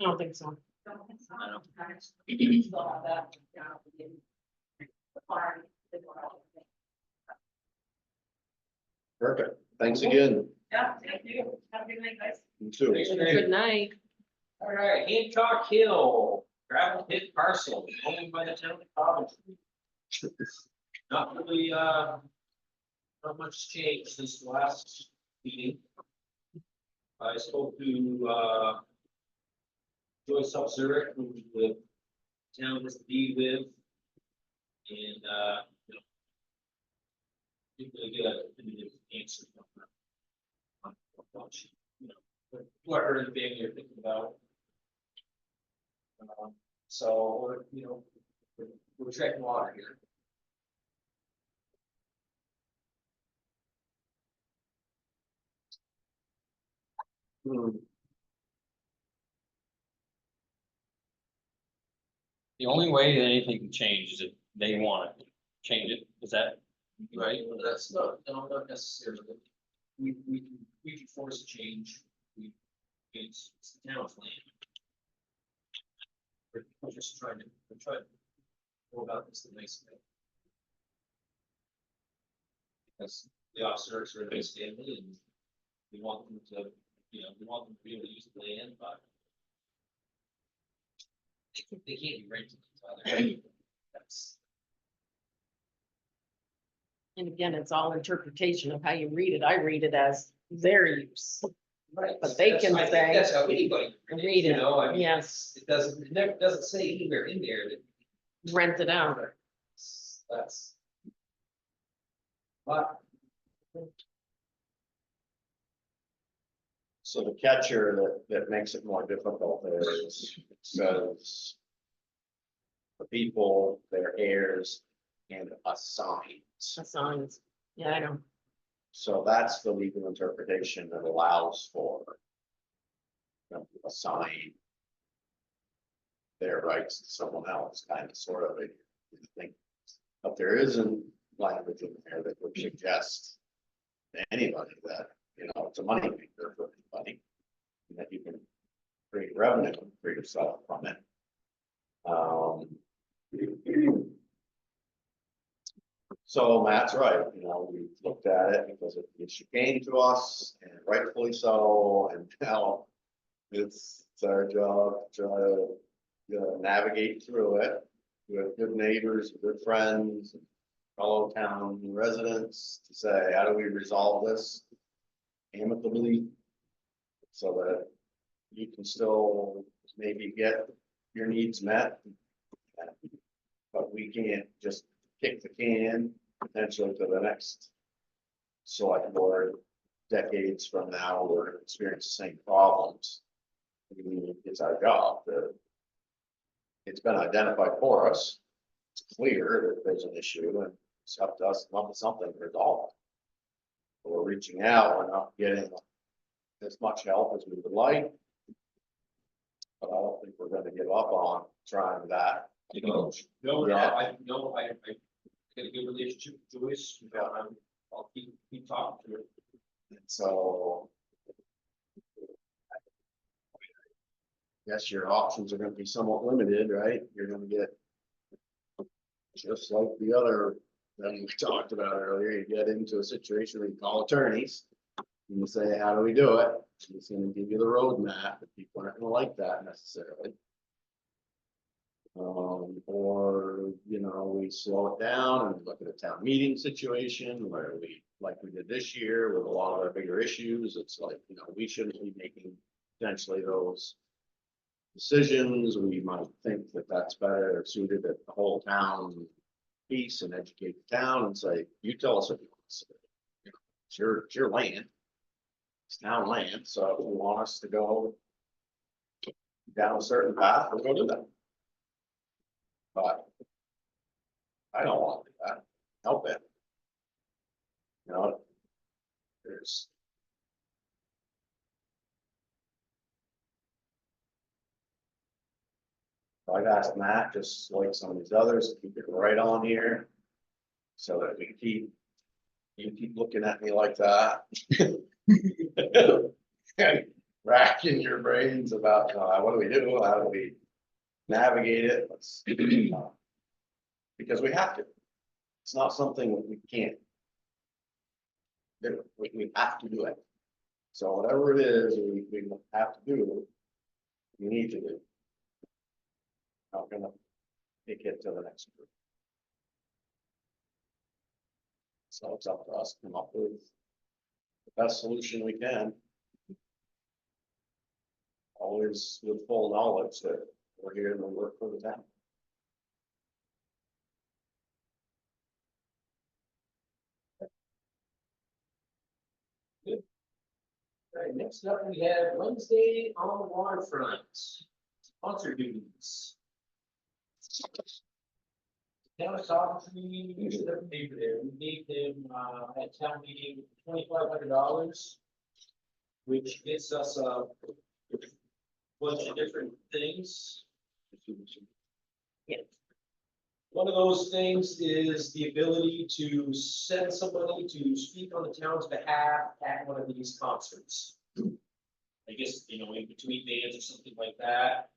I don't think so. Don't think so. I don't know. I still have that. Yeah, the fire, the door, all of it. Perfect. Thanks again. Yeah, thank you. Have a good night, guys. You too. Thanks, Good night. All right, Hancock Hill, gravel pit parcel owned by the town of Coventry. Not really, not much has changed since the last meeting. I spoke to, Joyce Zurich, who the town was to be with. And, you know, didn't really get a definitive answer from her. On what she, you know, what her and the family are thinking about. So, you know, we're treading water here. Hmm. The only way that anything can change is if they want to change it, is that right? That's not, no, not necessarily. We can force a change. It's the town's land. We're just trying to go about this the nice way. Because the officers are a nice family and we want them to, you know, we want them to be able to use the land, but they can't be rented to other. That's, And again, it's all interpretation of how you read it. I read it as their use. right. But they can I think say- that's how anybody. Read You it, know, I mean, yes. it never doesn't say anywhere in there that Rent it out. that's. But So the catcher that makes it more difficult is, it says the people, their heirs, and assigns. Assigns. Yeah, I know. So that's the legal interpretation that allows for them to assign their rights to someone else, kind of, sort of, I think. But there isn't language in there that would suggest to anybody that, you know, it's a money maker for anybody. And that you can create revenue for yourself from it. So Matt's right, you know, we looked at it because the issue came to us and rightfully so, and now it's our job to try to, you know, navigate through it. We have good neighbors, good friends, fellow town residents to say, how do we resolve this amicably? So that you can still maybe get your needs met. But we can't just kick the can potentially to the next select board decades from now, we're gonna experience the same problems. I mean, it's our job to. It's been identified for us. It's clear that there's an issue and it's up to us to come up with something to resolve it. We're reaching out, we're not getting as much help as we would like. But I don't think we're gonna give up on trying that approach. no, Yeah. I got a good relationship with Joyce, I'll keep talking to her. And so. Guess your options are gonna be somewhat limited, right? You're gonna get. Just like the other, that we talked about earlier, you get into a situation where you call attorneys. And you say, how do we do it? He's gonna give you the roadmap, but people aren't gonna like that necessarily. Or, you know, we slow it down and look at a town meeting situation where we, like we did this year with a lot of our bigger issues, it's like, you know, we shouldn't be making potentially those decisions. We might think that that's better suited at the whole town piece and educate the town and say, you tell us what you want us to do. You know, it's your land. It's town land, so if you want us to go down a certain path, we'll go do that. But I don't want to do that. Help it. You know, there's. I've asked Matt, just like some of these others, to keep it right on here. So that we keep, you keep looking at me like that. Racking your brains about, what do we do? How do we navigate it? Let's, because we have to. It's not something that we can't. We have to do it. So whatever it is, we have to do, we need to do. Not gonna take it to the next group. So it's up to us to come up with the best solution we can. Always with full knowledge that we're here to work for the town. All right, next up, we have Wednesday on the waterfront. Sponsor duties. Town of Coventry, we should have paid for there. We gave them, at town meeting, $2,500, which gets us a bunch of different things. Yeah. One of those things is the ability to send somebody to speak on the town's behalf at one of these concerts. I guess, you know, in between bands or something like that.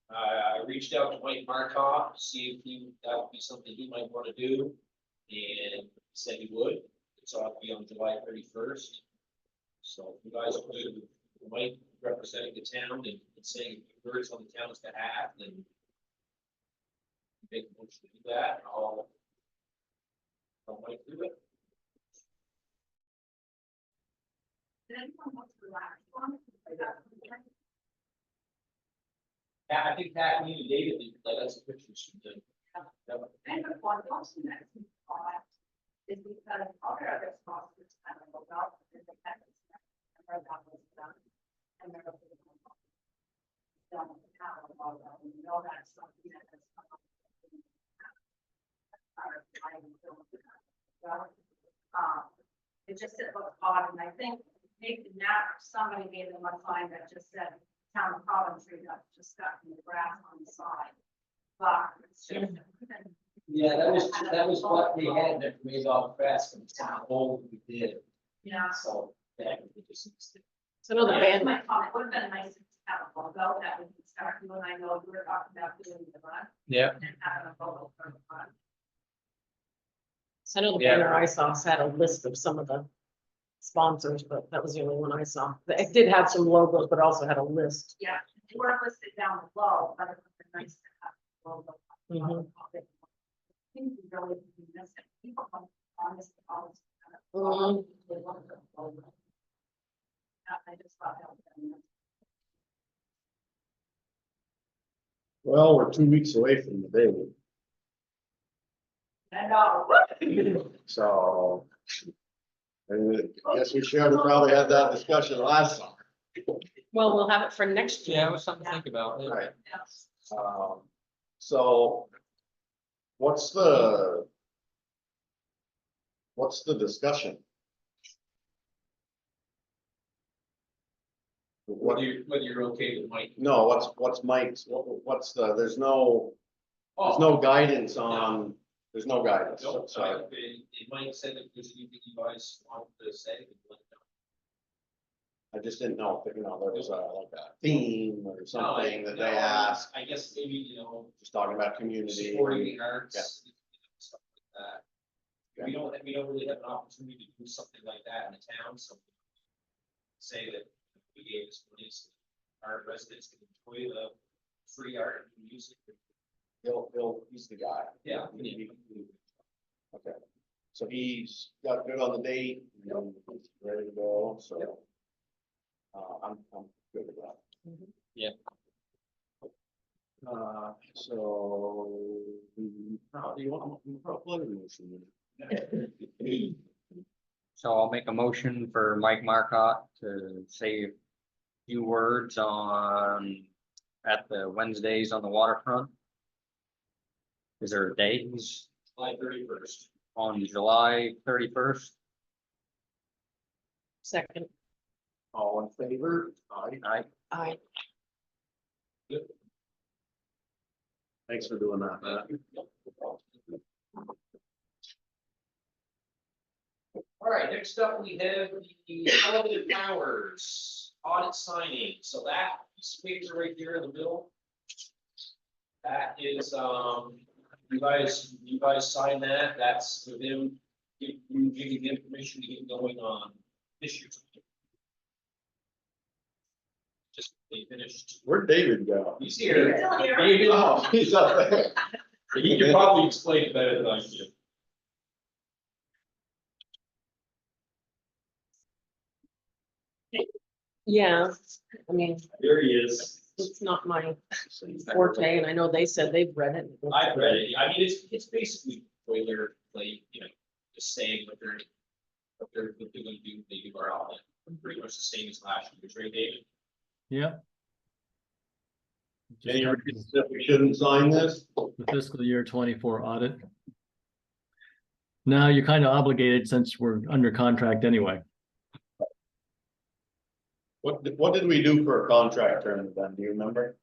I reached out to Mike Markoff to see if that would be something he might want to do. And he said he would. It's ought to be on July 31st. So if you guys are good with Mike representing the town and saying words on the town's behalf, then make a motion to do that. I'll Mike do it. Did anyone want to relax on it? Yeah, I think that me and David, like, that's a picture. And the one option that's involved is because other sponsors kind of look out for independence. And where that was done. And they're done with the town, although we know that's something that has come up. It just, it looks odd, and I think maybe now somebody gave them a sign that just said town of Coventry, that just stuck in the grass on the side. But it's just. Yeah, that was what they had that made all press and it's how old we did. Yeah. So that we just. So another band, My comment would have been nice to have a logo that we can start doing. I know you were talking about doing the run Yeah, and having a logo for the run. so I know the Yeah. banner I saw had a list of some of the sponsors, but that was the only one I saw. It did have some logos, but also had a list. Yeah, they were listed down below, but it would have been nice to have a logo. Mhm. Things we really be missing. People come honest. Mhm. They want the logo. I just thought that was. Well, we're 2 weeks away from the day, I know. so. I guess we should have probably had that discussion last summer. Well, we'll have it for next year. yeah, it was something to think about. Yeah. Right. Yes. So. What's the discussion? What, Whether you're okay with Mike. no, what's Mike's, what's there's no guidance on, there's no guidance, No, so. Mike said if there's anything you guys want to say, let me know. I just didn't know if, there was like a theme or something that they No, asked, I guess maybe, just talking about community. supporting the arts, Yeah. stuff like that. We don't really have an opportunity to do something like that in the town, so. Say that we gave this place, our residents can enjoy the free art and music. He's the guy. Yeah. Okay, so he's got good on the date, and he's ready to go, so. I'm good with that. Yeah. So, how do you want to upload a motion? So I'll make a motion for Mike Marcotte to say a few words at the Wednesdays on the waterfront. Is there a date? He's July 31st. on July 31st. Second, All in favor? Aye. I, Thanks for doing that, Matt. All right, next up, we have the elevated powers audit signing. So that piece of paper right here in the middle. That is, you guys sign that. That's for them give you maybe the information to get going on this year's. Just, they finished. Where'd David go? He's here. Still here. David, Oh, he's up there. he can probably explain it better than I can. Yeah, I mean, There he is. it's not my forte, and I know they said they've read it. I've read it. I mean, it's basically boilerplate, you know, just saying what they're gonna do, they do our outlet. Pretty much the same as last year's, right, David? Yeah. Any reason that we shouldn't sign this? The fiscal year 24 audit. Now you're kind of obligated since we're under contract anyway. What did we do for a contract term then? Do you remember?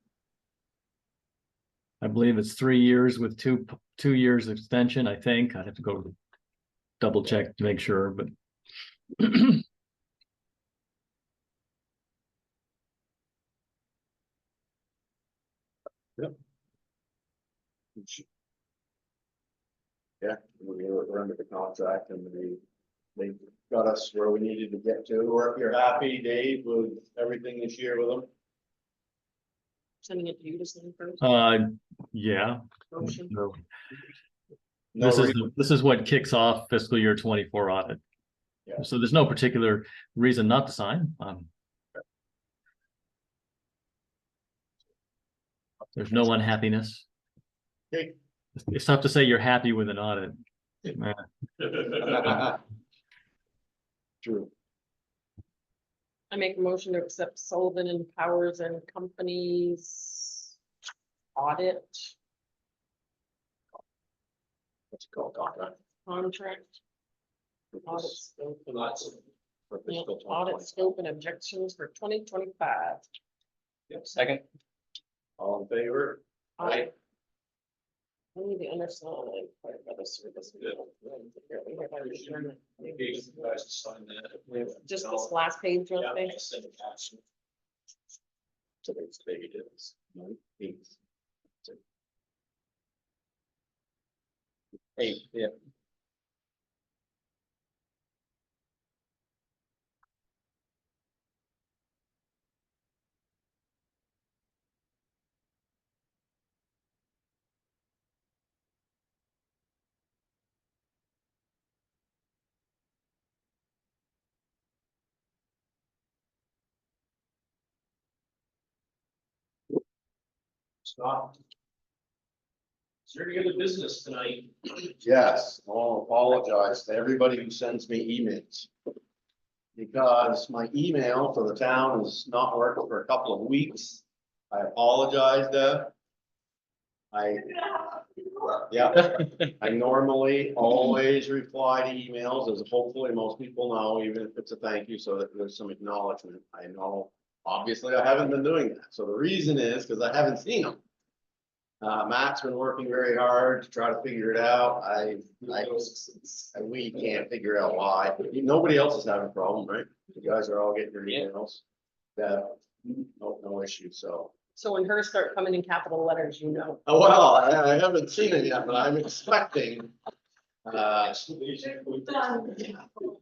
I believe it's 3 years with two years extension, I think. I'd have to go double check to make sure, but Yeah, we're under the contract and they got us where we needed to get to. Or if you're happy, Dave, with everything this year with them? Sending it to you to sign first. yeah. Motion. No. No This is what kicks off fiscal year 24 audit. Yeah. So there's no particular reason not to sign. There's no unhappiness. Okay. It's tough to say you're happy with an audit. True. I make a motion to accept Sullivan and Powers and Companies audit What's it called? Contract. contract. Audit scope, Lots For yeah, fiscal audit 2020. scope and objections for 2025. Second. All in favor? I need to understand part of the service. Maybe you guys sign that. Just this last page, Yeah, right? I'll send it out. Today's baby days. 8. 8, yeah. Stop. Is there any other business tonight? Yes, I'll apologize to everybody who sends me emails. Because my email for the town has not worked for a couple of weeks. I apologize, Deb. Yeah, I normally always reply to emails, as hopefully most people know, even if it's a thank you, so that there's some acknowledgement. I know, obviously, I haven't been doing that. So the reason is because I haven't seen them. Matt's been working very hard to try to figure it out. We can't figure out why. Nobody else is having a problem, right? You guys are all getting your emails. Yeah, no issue, so. So when hers start coming in capital letters, you know. Oh, well, I haven't seen it yet, but I'm expecting.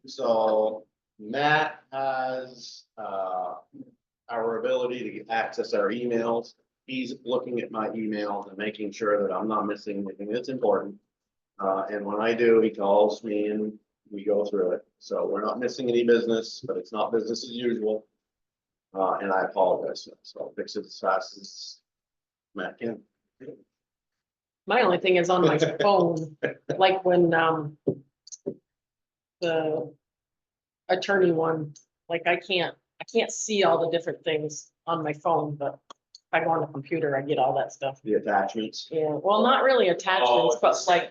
So Matt has, our ability to get access our emails. He's looking at my emails and making sure that I'm not missing anything that's important. And when I do, he calls me and we go through it. So we're not missing any business, but it's not business as usual. And I apologize, so I'll fix it as fast as Matt can. My only thing is on my phone, like when, the attorney one, like I can't see all the different things on my phone, but if I go on the computer, I get all that stuff. The attachments. Yeah, well, not really attachments, but like,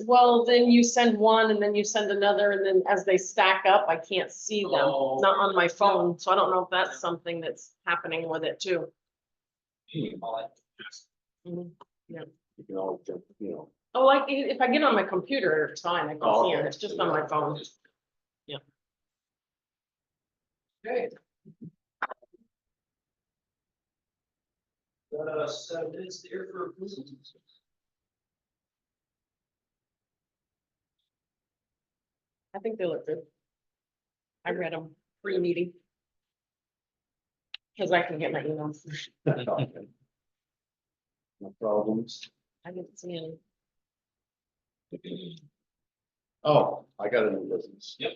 well, then you send one and then you send another, and then as they stack up, I can't see them, Oh. not on my phone, so I don't know if that's something that's happening with it too. Mhm. You can always jump, you know. Oh, like if I get on my computer, it's fine, I can Oh, see it, okay. it's just on my phone. Yeah. Okay. 7 minutes there for approval. I think they look good. I read them pre-meeting. Cause I can get my emails. No problems. I didn't see any. Oh, I got a new business. Yep.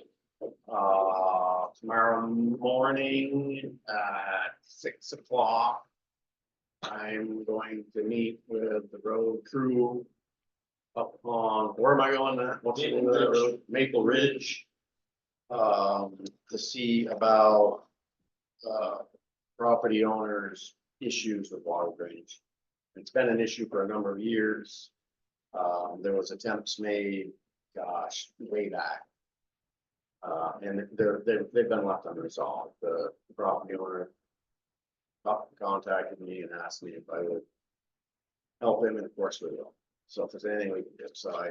Tomorrow morning at 6 o'clock. I'm going to meet with the road crew. Up on, where am I going at? What's the name of that road? Maple Ridge. To see about, property owners' issues with water drainage. It's been an issue for a number of years. There was attempts made, gosh, way back. And they've been left unresolved. The property owner contacted me and asked me if I would help him, and of course we will. So if there's anything we can do, so I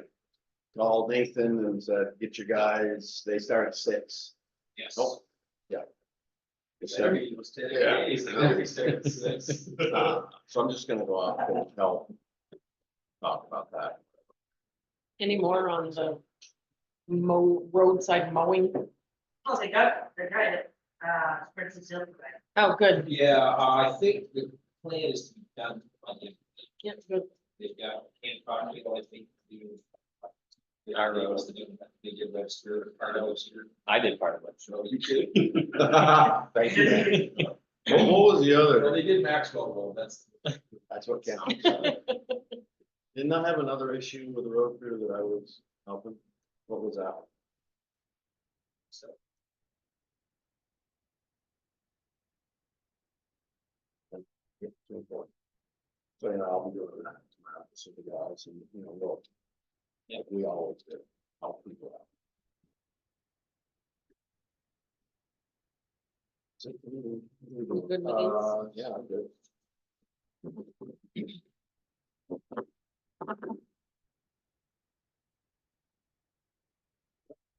called Nathan and said, get your guys, they start at 6. Yes. Oh, yeah. They Better start- be those 10 days, they better be starting at 6. So I'm just gonna go out and help talk about that. Any more on the roadside mowing? Oh, they got, they're trying to, spread some silver. Oh, good. Yeah, I think the plan is to be done by the end. Yeah, good. They've got can project, I think, to do. The ROs to do, they did register, ROs here. I did part of it. So you could. Thank you. What was the Well, other? they did Maxwell Road, that's. That's what counts. Didn't I have another issue with the road crew that I was helping? What was that? So. Yeah, too important. So, I'll be doing that tomorrow, so the guys, and, look. Yeah, we always do, help people out. Good meetings? Yeah, I'm good.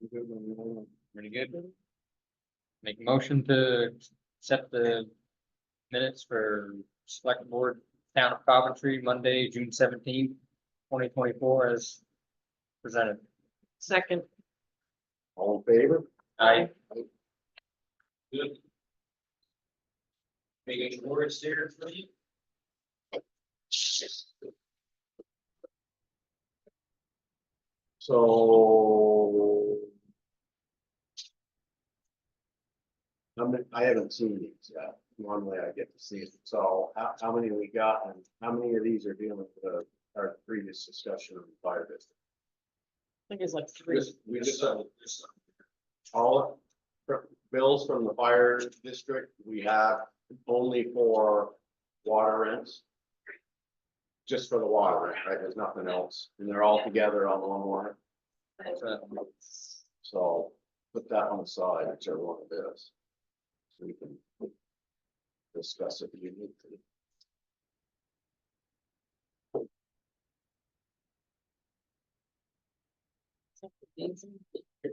You good, man? Pretty good. Make a motion to set the minutes for select board town of Coventry, Monday, June 17th, 2024 as presented. Second. All in favor? Aye. Good. Making words there for you. So. I haven't seen these yet. Normally I get to see it. So how many we got, and how many of these are dealing with our previous discussion on the fire district? I think it's like 3. We just, There's some. all bills from the fire district, we have only for water rents. Just for the water rent, right? There's nothing else, and they're all together on one warrant. So put that on the side, whichever one it is. So we can discuss it if you need to.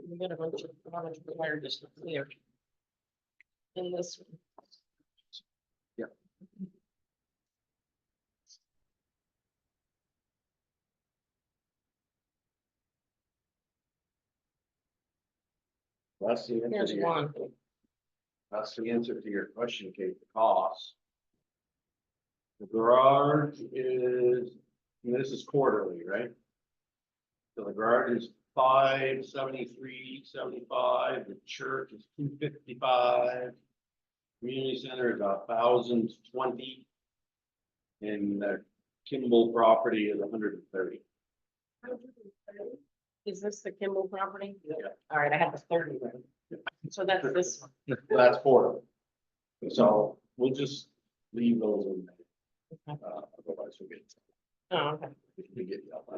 We got a bunch of fire districts here. In this one. That's the answer Here's to your, one. that's the answer to your question, Kate, the cost. The garage is, and this is quarterly, right? So the garage is 573.75, the church is 255. Community center is 1,020. And the Kimball property is 130. Is this the Kimball property? Yeah. All right, I had the 30 right. So that's this one. That's quarterly. So we'll just leave those in there. Okay. Otherwise we'll get. Oh, okay. We get you up.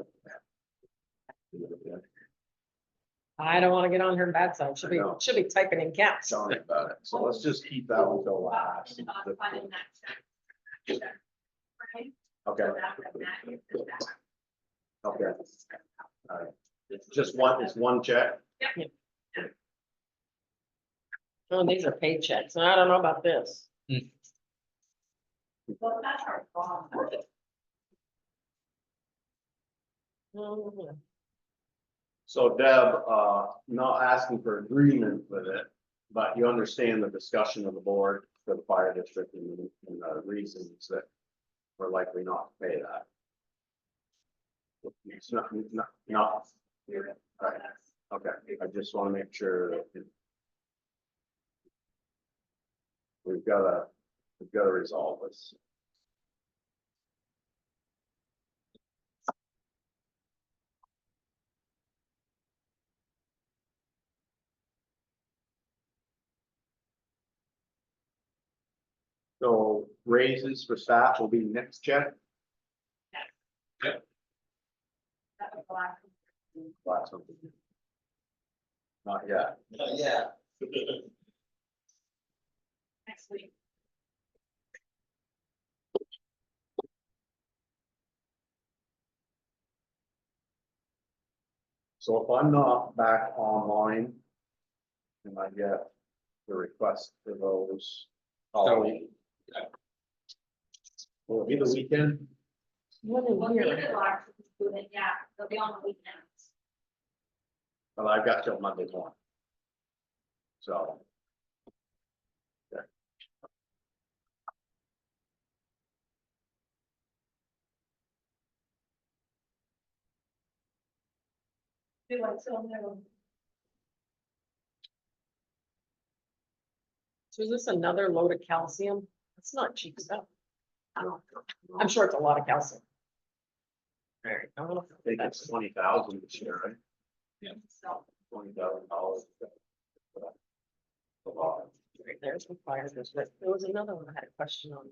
I don't want to get on her bad side. I know. Should be typing in caps. Sorry about it. So let's just keep that one till last. Okay. Okay. All right. It's one check. Oh, these are paychecks. I don't know about this. Well, that's our problem. Oh, So Deb, not asking for agreement with it, but you understand the discussion of the board for the fire district and the reasons that we're likely not to pay that. It's not, right, okay, I just want to make sure that we've got to resolve this. So raises for staff will be next check. That was the last one. Last one. Not yet. Yeah. Next week. So if I'm not back online and I get the request for those, will it be the weekend? What in Well, here? neither are doing, yeah, they'll be on the weekends. Well, I've got till Monday morning. So. Yeah. Do it till noon. So is this another load of calcium? It's not cheap stuff. I'm sure it's a lot of calcium. Very. I think it's 20,000 this year, right? So, $20,000. A lot. Right, there's the fire district. There was another one I had a question on.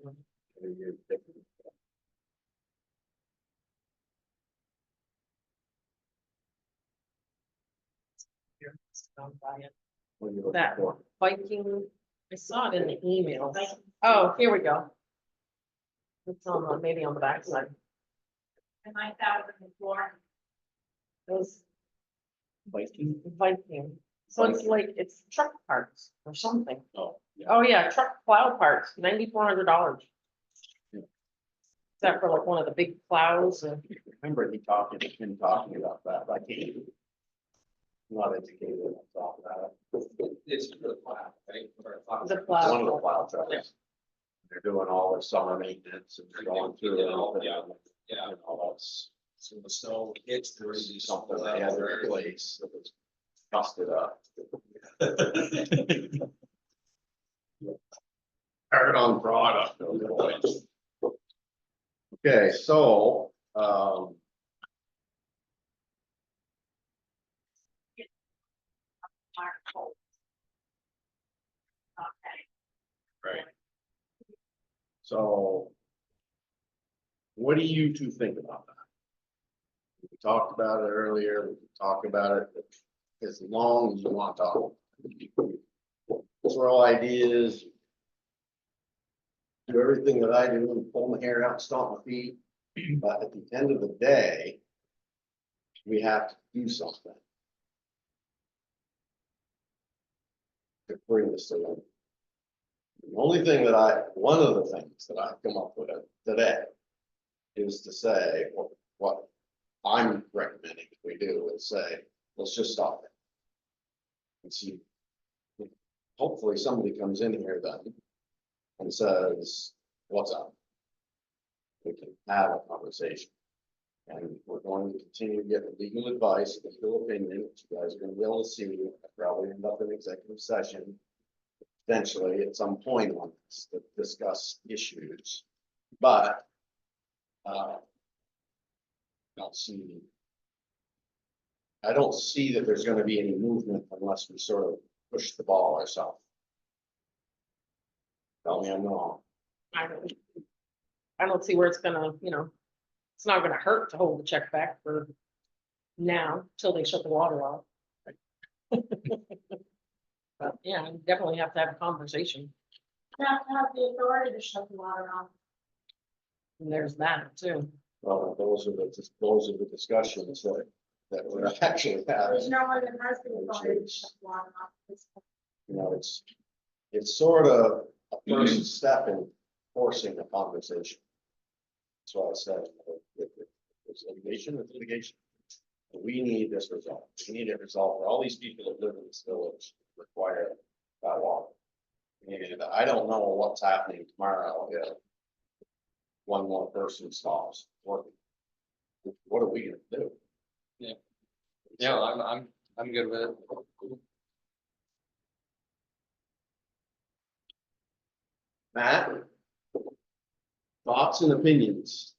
Here, it's gone by it. What are you looking That for? Viking, I saw it in the emails. Oh, here we go. It's on, maybe on the backside. and I found it in the floor. Those Viking? Viking. So it's like, it's truck parts or something. Oh, yeah. Oh, yeah, truck plow parts, $9,400. Yeah. Is that for like one of the big plows or? Remember him talking about that, like he. Not educated on top of that. It's for the plow, right? Or a plow. The It's one of the plow. plow trucks. They're doing all their summer maintenance and they're going through it all. Yeah. Yeah. You know, that's So the snow hits, there is something they had to replace that was busted up. Hard on product. those boys. Okay, so, Okay. right. So. What do you two think about that? We talked about it earlier, we can talk about it as long as you want to talk. Throw ideas. Do everything that I do and pull my hair out, stomp my feet, but at the end of the day. We have to do something. To bring this to them. The only thing that one of the things that I've come up with today. Is to say, what I'm recommending we do is say, let's just stop it. And see. Hopefully somebody comes in here then. And says, what's up? We can have a conversation. And we're going to continue to get legal advice, legal opinion, which you guys are gonna be able to see, probably end up in executive session. Eventually, at some point on this, to discuss issues, but. I don't see that there's gonna be any movement unless we sort of push the ball ourselves. Tell me I'm wrong. I don't see where it's gonna, it's not gonna hurt to hold the check back for now till they shut the water off. But yeah, you definitely have to have a conversation. You have to have the authority to shut the water off. And there's that too. Well, those are the discussions that we're actually having. There's no one that has the authority to shut the water off. You know, it's sort of a first step in forcing a conversation. That's why I said, if there's litigation, it's litigation. We need this resolved. We need it resolved. All these people that live in this village require that water. And I don't know what's happening tomorrow if one more person stops working. What are we gonna do? Yeah, I'm good with it. Matt? Thoughts and opinions?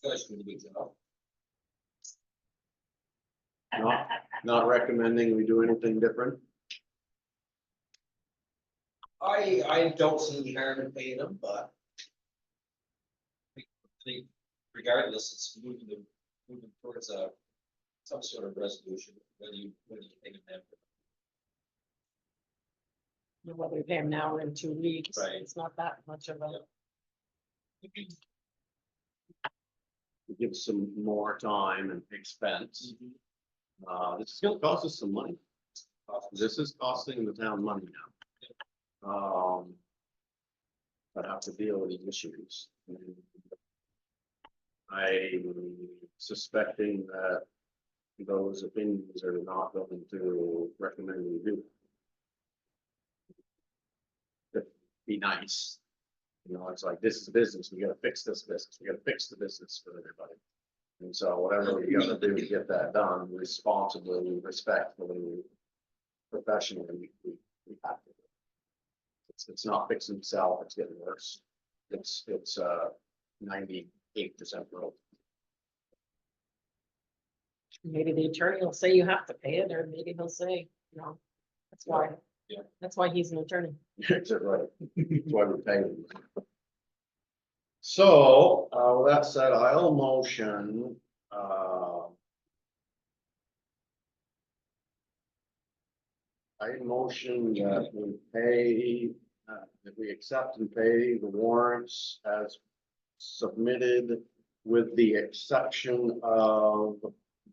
Guys do a good job. Not recommending we do anything different? I don't see any harm in paying them, but. I think regardless, it's moving towards some sort of resolution, whether you pay them. Whether we pay him now or in 2 weeks, Right. it's not that much of a. Give some more time and expense. This is gonna cost us some money. This is costing the town money now. But have to deal with these issues. I'm suspecting that those opinions are not going to recommend we do. That'd be nice. You know, it's like, this is business, we gotta fix this business, we gotta fix the business for everybody. And so whatever we gotta do to get that done responsibly, respectfully, professionally, we have to. It's not fixing itself, it's getting worse. It's 98% growth. Maybe the attorney will say you have to pay it, or maybe he'll say, no, that's why. Yeah. That's why he's an attorney. That's it, right. That's why we're paying. So, with that said, I'll motion, I motion that we pay, that we accept and pay the warrants as submitted with the exception of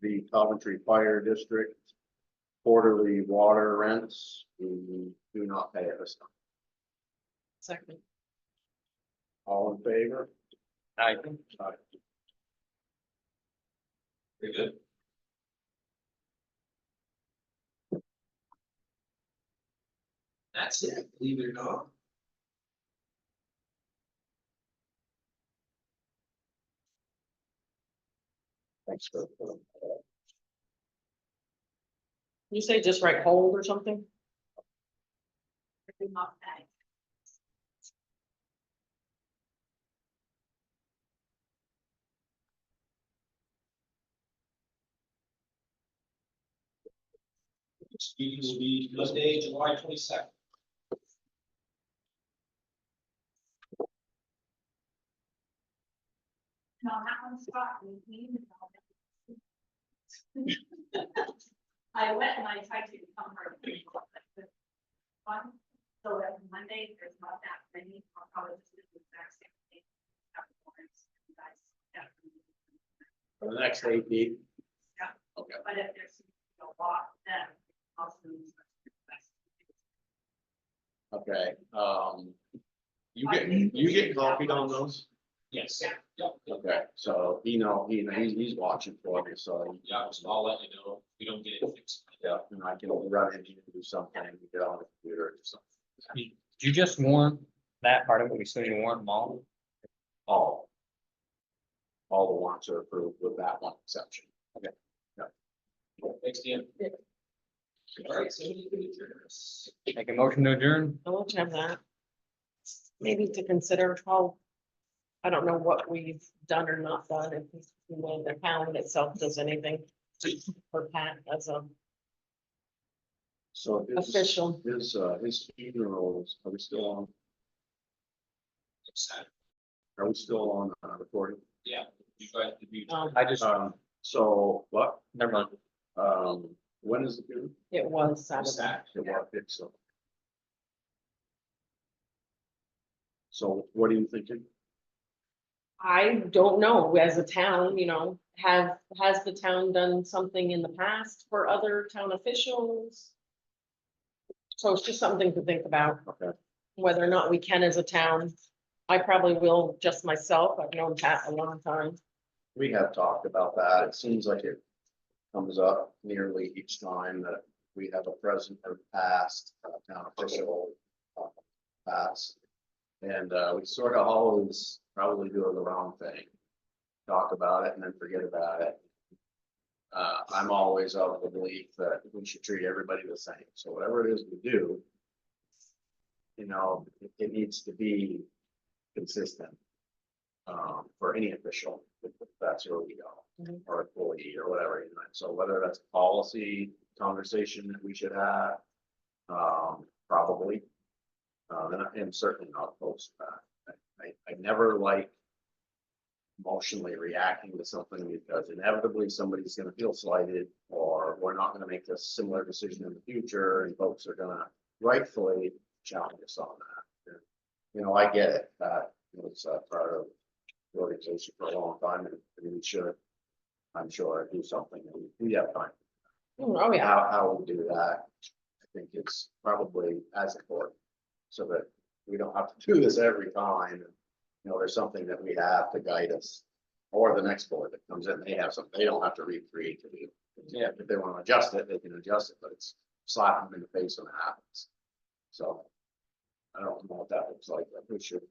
the Coventry Fire District quarterly water rents. We do not pay it this time. Second. All in favor? I Aye. Very good. That's it, believe it or not. Thanks for. You say just write hold or something? Next meeting will be Monday, July 22nd. No, that one's got me. I went and I tried to become her. One, so that Monday, there's not that many, I'll probably just do the exact same thing. For the next 8 weeks. Yeah. Okay. But if there's a lot, then I'll do. Okay, you get copied on those? Yes. Yep. Okay, so he's watching for me, so. Yeah, so I'll let you know if we don't get it fixed. Yeah, and I can run in here and do something, get on the computer or something. Did you just warn that part of it? We still need to warn them all? All the warrants are approved with that one exception. Thanks, Dan. All right, so you can adjourn us. Make a motion to adjourn? I won't have that. Maybe to consider how, I don't know what we've done or not done, if the town itself does anything for Pat as a So official. his funerals, are we still on recording? Yeah. You guys, did you? I just, So what, never mind. when is the funeral? It was Saturday. So what are you thinking? I don't know, as a town, has the town done something in the past for other town officials? So it's just something to think about, Okay, whether or not we can as a town. I probably will just myself. I've known Pat a long time. we have talked about that. It seems like comes up nearly each time that we have a present or past town official pass. And we sort of always probably do the wrong thing. Talk about it and then forget about it. I'm always of the belief that we should treat everybody the same. So whatever it is we do, you know, it needs to be consistent. For any official, if that's where we go, Mhm. or employee or whatever, you know, so whether that's a policy conversation that we should have. Probably. And I'm certainly not opposed to that. I never like emotionally reacting to something because inevitably somebody's gonna feel slighted, or we're not gonna make this similar decision in the future, and folks are gonna rightfully challenge us on that. And, you know, I get it, that was part of the organization for a long time, and we should, I'm sure, do something, and we have time. Oh, yeah. How we do that, I think it's probably as important, so that we don't have to do this every time. And, you know, there's something that we have to guide us, or the next board that comes in, they have something, they don't have to recreate to do. Yeah, if they want to adjust it, they can adjust it, but it's slapping them in the face when it happens. So I don't know what that looks like, but we should.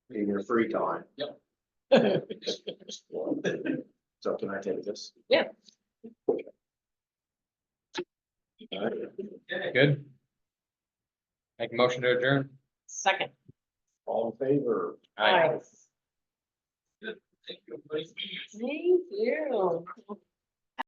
In your free time. Yep. So can I take this? Yeah. All right. Okay. Good. Make a motion to adjourn. Second. All in favor? Aye. Thank you, everybody. Thank you.